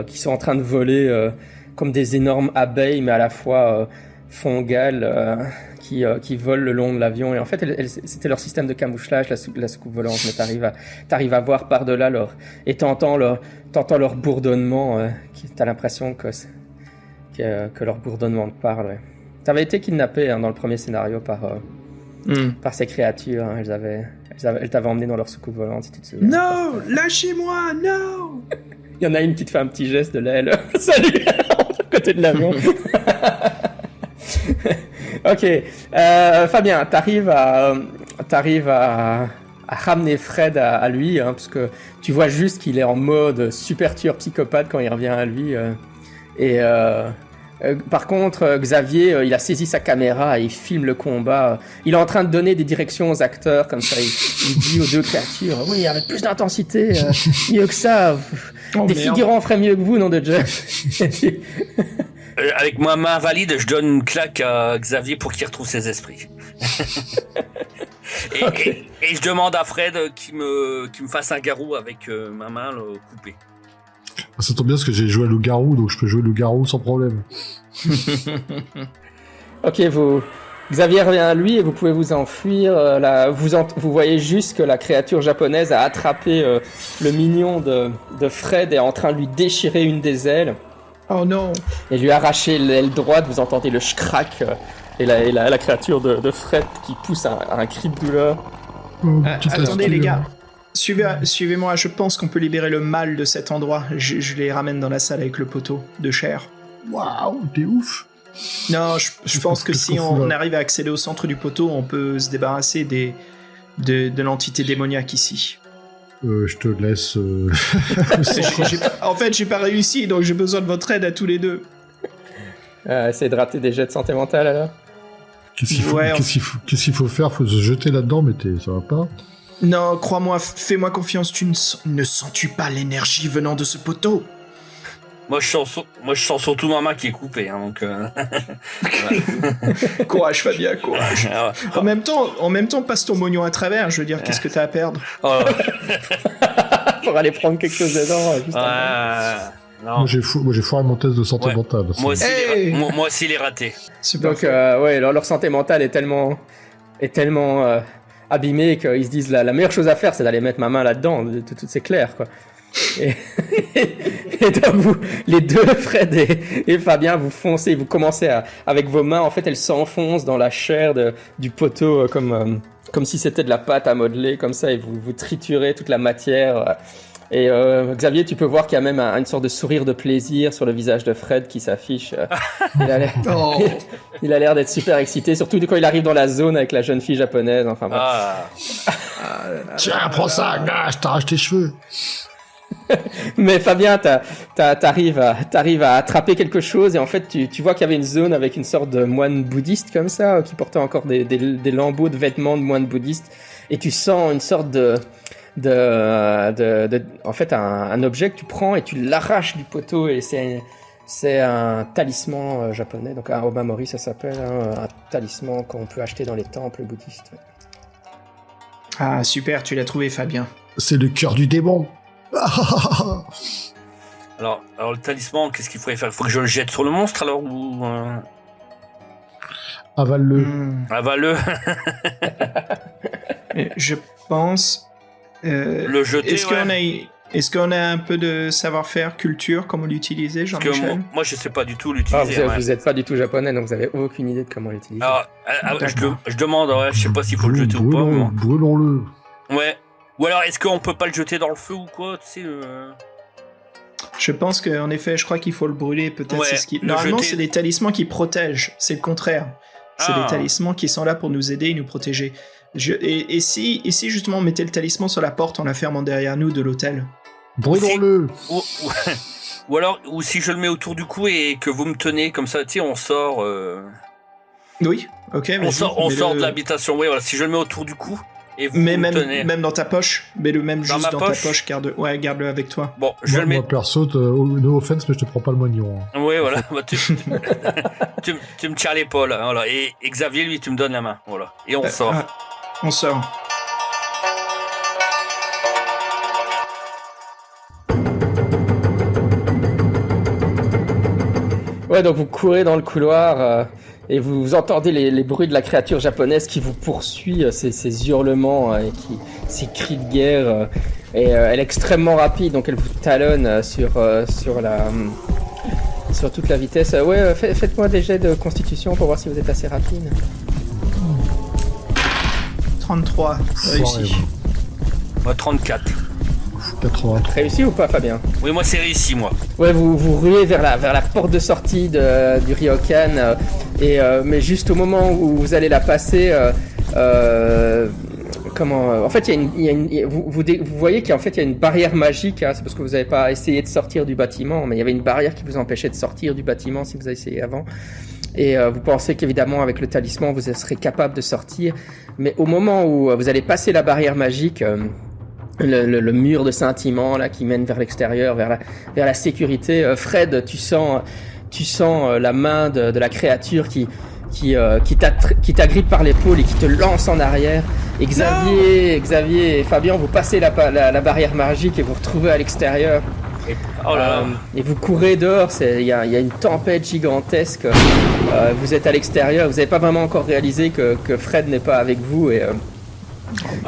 qui sont en train de voler comme des énormes abeilles, mais à la fois fongales qui volent le long de l'avion. Et en fait, c'était leur système de camouflage, la soucoupe volante. Mais t'arrives à voir par-delà et t'entends leur bourdonnement. T'as l'impression que leur bourdonnement te parle. Ouais. T'avais été kidnappé, hein, dans le premier scénario par ces créatures. Hein. Elles t'avaient emmené dans leur soucoupe volante, si tu te souviens. Non, lâchez-moi, non. Il y en a une qui te fait un petit geste de l'aile. Salut, à côté de l'avion. Ok, Fabien, t'arrives à ramener Fred à lui, hein, parce que tu vois juste qu'il est en mode super tueur psychopathe quand il revient à lui. Par contre, Xavier, il a saisi sa caméra et il filme le combat. Il est en train de donner des directions aux acteurs, comme ça. Il dit aux deux créatures, oui, avec plus d'intensité, mieux que ça. Des figurants feraient mieux que vous, nom de Dieu. Avec ma main valide, je donne une claque à Xavier pour qu'il retrouve ses esprits. Et je demande à Fred qu'il me fasse un garrot avec ma main coupée. Ça tombe bien parce que j'ai joué à loup-garou, donc je peux jouer loup-garou sans problème. Ok, vous Xavier revient à lui et vous pouvez vous enfuir. Vous voyez juste que la créature japonaise a attrapé le mignon de Fred et est en train de lui déchirer une des ailes. Oh non. Et lui arracher l'aile droite. Vous entendez le schcrack et la créature de Fred qui pousse un cri de douleur. Attendez les gars, suivez-moi, je pense qu'on peut libérer le mal de cet endroit. Je les ramène dans la salle avec le poteau de chair. Waouh, t'es ouf. Non, je pense que si on arrive à accéder au centre du poteau, on peut se débarrasser de l'entité démoniaque ici. Je te laisse... En fait, j'ai pas réussi, donc j'ai besoin de votre aide à tous les deux. Essayez de rater des jets de santé mentale alors. Qu'est-ce qu'il faut faire? Faut se jeter là-dedans, mais ça va pas. Non, crois-moi, fais-moi confiance, ne sens-tu pas l'énergie venant de ce poteau? Moi, je sens surtout ma main qui est coupée, hein, donc... Courage, Fabien, courage. En même temps, passe ton mognon à travers, je veux dire, qu'est-ce que t'as à perdre? Pour aller prendre quelque chose dedans, juste non. Moi, j'ai foiré mon test de santé mentale. Moi aussi, il est raté. Donc, leur santé mentale est tellement abîmée qu'ils se disent la meilleure chose à faire, c'est d'aller mettre ma main là-dedans, tout c'est clair, quoi. Et donc les deux, Fred et Fabien, vous foncez, vous commencez avec vos mains, en fait elles s'enfoncent dans la chair du poteau comme si c'était de la pâte à modeler, comme ça, et vous triturez toute la matière. Et Xavier, tu peux voir qu'il y a même une sorte de sourire de plaisir sur le visage de Fred qui s'affiche. Il a l'air d'être super excité, surtout quand il arrive dans la zone avec la jeune fille japonaise. Enfin, Tiens, prends ça, je t'arrache tes cheveux. Mais Fabien, t'arrives à attraper quelque chose, et en fait tu vois qu'il y avait une zone avec une sorte de moine bouddhiste comme ça, qui portait encore des lambeaux de vêtements de moine bouddhiste, et tu sens une sorte en fait un objet que tu prends et tu l'arraches du poteau, et c'est un talisman japonais, donc un omamori ça s'appelle, un talisman qu'on peut acheter dans les temples bouddhistes. Ah super, tu l'as trouvé, Fabien. C'est le cœur du démon. Alors le talisman, qu'est-ce qu'il faudrait faire? Il faut que je le jette sur le monstre alors, ou Avale-le. Avale-le. Je pense... le jeter, Est-ce qu'on a un peu de savoir-faire, culture, comment l'utiliser, Jean-Michel? Moi, je sais pas du tout l'utiliser. Vous êtes pas du tout japonais, donc vous avez aucune idée de comment l'utiliser. Alors, je demande, je sais pas s'il faut le jeter ou pas. Brûlons-le. Ouais. Ou alors, est-ce qu'on peut pas le jeter dans le feu ou quoi, tu sais Je pense qu'en effet, je crois qu'il faut le brûler, peut-être. Ouais, Normalement, c'est des talismans qui protègent, c'est le contraire. C'est des talismans qui sont là pour nous aider et nous protéger. Et si justement on mettait le talisman sur la porte en la fermant derrière nous de l'hôtel? Brûlons-le. Ou alors, si je le mets autour du cou et que vous me tenez comme ça, tu sais, on sort... Oui, ok. On sort de l'habitation, oui, voilà, si je le mets autour du cou... Mais même dans ta poche, mets-le même juste dans ta poche, garde-le avec toi. Bon, je le mets. Moi, perso, no offense, mais je te prends pas le moignon. Hein. Oui, voilà. Tu me tiens l'épaule, hein, voilà. Et Xavier, lui, tu me donnes la main, voilà. Et on sort. On sort. Ouais, donc vous courez dans le couloir. Et vous entendez les bruits de la créature japonaise qui vous poursuit, ses hurlements et ses cris de guerre. Et elle est extrêmement rapide, donc elle vous talonne sur toute la vitesse. Ouais, faites-moi des jets de constitution pour voir si vous êtes assez rapide. 33, réussi. Moi, 34. 83. Réussi ou pas, Fabien? Oui, moi, c'est réussi, moi. Ouais, vous ruez vers la porte de sortie du ryokan, mais juste au moment où vous allez la passer, en fait, vous voyez qu'en fait il y a une barrière magique, hein, c'est parce que vous n'avez pas essayé de sortir du bâtiment, mais il y avait une barrière qui vous empêchait de sortir du bâtiment si vous avez essayé avant. Et vous pensez qu'évidemment avec le talisman vous serez capable de sortir, mais au moment où vous allez passer la barrière magique, le mur de scintillement là qui mène vers l'extérieur, vers la sécurité, Fred, tu sens la main de la créature qui t'agrippe par l'épaule et qui te lance en arrière. Et Xavier et Fabien, vous passez la barrière magique et vous retrouvez à l'extérieur. Oh là là. Et vous courez dehors, il y a une tempête gigantesque. Vous êtes à l'extérieur, vous n'avez pas vraiment encore réalisé que Fred n'est pas avec vous. Et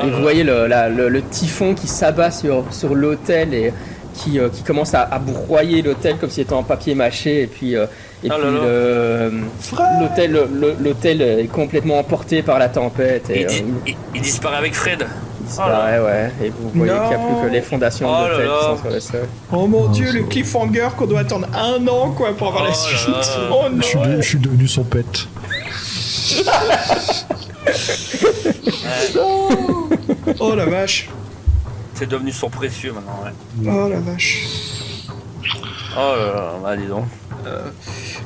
vous voyez le typhon qui s'abat sur l'hôtel et qui commence à broyer l'hôtel comme s'il était en papier mâché. Et puis l'hôtel est complètement emporté par la tempête. Et, il disparaît avec Fred. Il disparaît, ouais. Et vous voyez qu'il n'y a plus que les fondations de l'hôtel qui sont sur le sol. Oh mon dieu, le cliffhanger qu'on doit attendre 1 an quoi pour avoir la suite. Oh non. Je suis devenu son pet. Oh la vache. C'est devenu son précieux maintenant, ouais. Oh la vache. Oh là là, bah dis donc.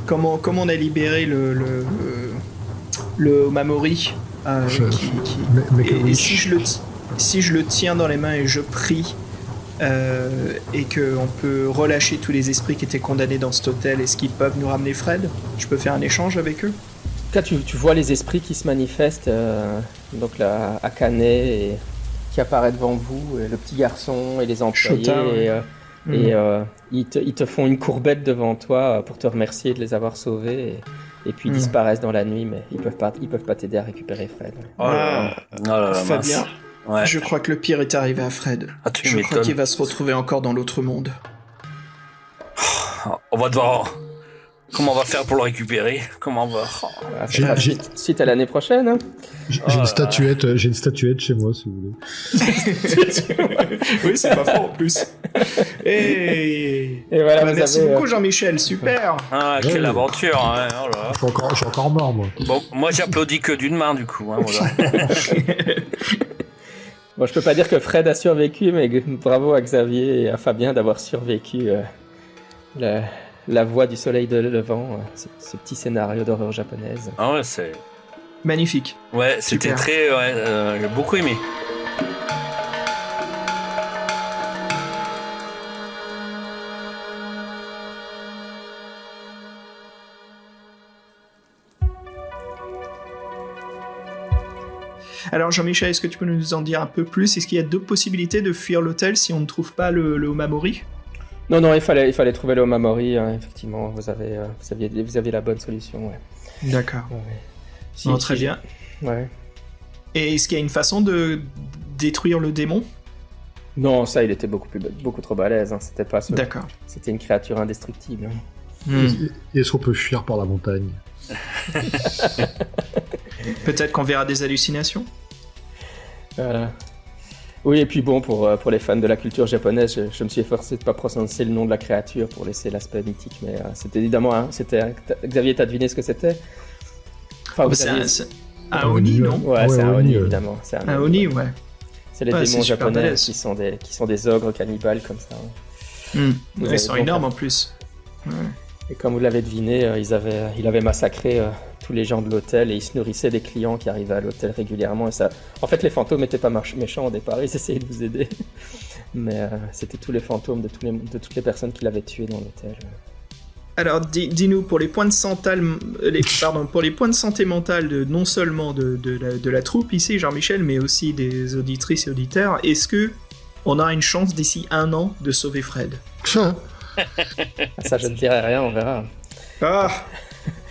Comment on a libéré le Mamori et si je le tiens dans les mains et je prie et qu'on peut relâcher tous les esprits qui étaient condamnés dans cet hôtel, est-ce qu'ils peuvent nous ramener Fred? Je peux faire un échange avec eux? En tout cas, tu vois les esprits qui se manifestent, donc là, Akane et qui apparaît devant vous, et le petit garçon et les employés, Shota, ils te font une courbette devant toi pour te remercier de les avoir sauvés, et puis ils disparaissent dans la nuit, mais ils peuvent pas t'aider à récupérer Fred. Oh là là, Fabien, ouais. je crois que le pire est arrivé à Fred. Je crois qu'il va se retrouver encore dans l'autre monde. On va devoir... Comment on va faire pour le récupérer? Comment on va... Suite à l'année prochaine, hein. J'ai une statuette chez moi, si vous voulez. Oui, c'est pas faux en plus. Et voilà, merci beaucoup Jean-Michel, super. Ah, quelle aventure, hein. Oh là là. Je suis encore mort, moi. Bon, moi j'applaudis que d'une main du coup, hein, voilà. Bon, je peux pas dire que Fred a survécu, mais bravo à Xavier et à Fabien d'avoir survécu la voie du soleil de levant, ce petit scénario d'horreur japonaise. Ah ouais, c'est... Magnifique. Ouais, c'était super. Très... j'ai beaucoup aimé. Alors Jean-Michel, est-ce que tu peux nous en dire un peu plus? Est-ce qu'il y a d'autres possibilités de fuir l'hôtel si on ne trouve pas le Omamori? Non, il fallait trouver le Omamori, hein, effectivement, vous aviez la bonne solution, ouais. D'accord. Ouais. Très bien. Ouais. Et est-ce qu'il y a une façon de détruire le démon? Non, ça, il était beaucoup trop balèze, hein. C'était pas ça. D'accord. C'était une créature indestructible. Est-ce qu'on peut fuir par la montagne? Peut-être qu'on verra des hallucinations? Voilà. Oui, et puis bon, pour les fans de la culture japonaise, je me suis efforcé de pas prononcer le nom de la créature pour laisser l'aspect mythique, mais c'était évidemment, hein, Xavier, t'as deviné ce que c'était? Enfin, C'est un Oni, non? Ouais, c'est un Oni, évidemment. C'est un Oni, ouais. C'est les démons japonais qui sont des ogres cannibales comme ça. Hein. Ils sont énormes en plus. Ouais. Et comme vous l'avez deviné, il avait massacré tous les gens de l'hôtel et il se nourrissait des clients qui arrivaient à l'hôtel régulièrement. Et ça... En fait, les fantômes n'étaient pas méchants au départ, ils essayaient de vous aider. Mais c'était tous les fantômes de toutes les personnes qu'il avait tuées dans l'hôtel. Alors, dis-nous, pour les points de santé, pour les points de santé mentale non seulement de la troupe ici, Jean-Michel, mais aussi des auditrices et auditeurs, est-ce que on aura une chance d'ici 1 an de sauver Fred? Ça, je ne dirai rien, on verra. Ah.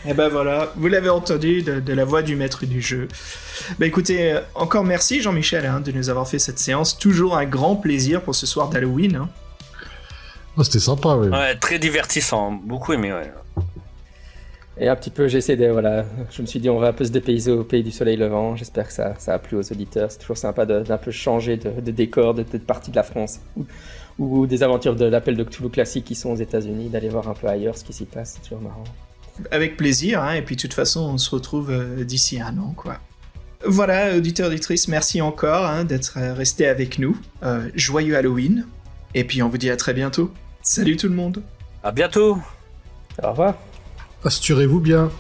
Et ben voilà, vous l'avez entendu de la voix du maître du jeu. Bah écoutez, encore merci Jean-Michel de nous avoir fait cette séance. Toujours un grand plaisir pour ce soir d'Halloween. Hein. Oh, c'était sympa, oui. Ouais, très divertissant, beaucoup aimé, ouais. Et un petit peu, je me suis dit on va un peu se dépayser au pays du soleil levant. J'espère que ça a plu aux auditeurs. C'est toujours sympa d'un peu changer de décor, de partie de la France. Ou des aventures de l'appel de Cthulhu classique qui sont aux États-Unis, d'aller voir un peu ailleurs ce qui s'y passe, c'est toujours marrant. Avec plaisir, et puis de toute façon, on se retrouve d'ici 1 an, quoi. Voilà, auditeurs, auditrices, merci encore d'être restés avec nous. Joyeux Halloween, et puis on vous dit à très bientôt. Salut tout le monde. À bientôt. Au revoir. Assurez-vous bien.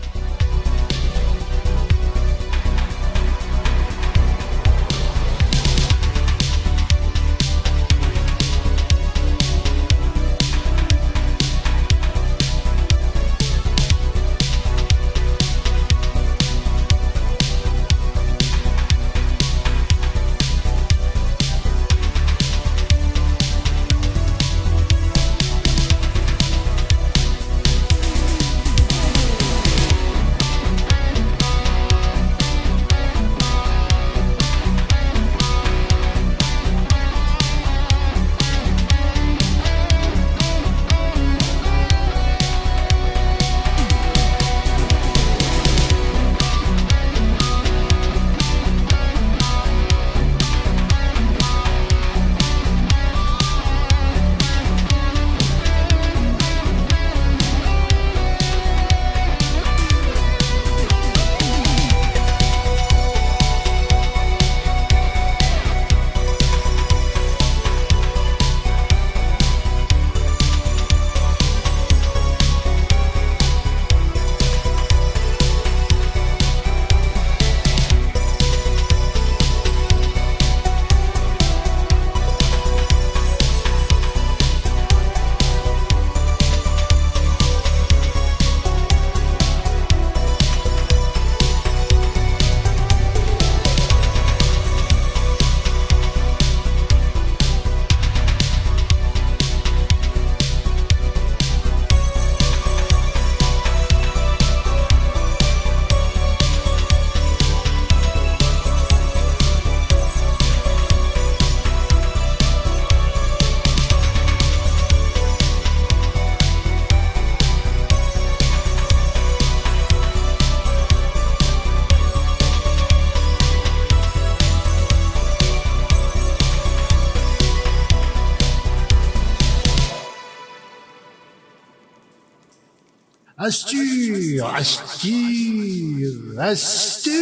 Astur, Astur, Astur.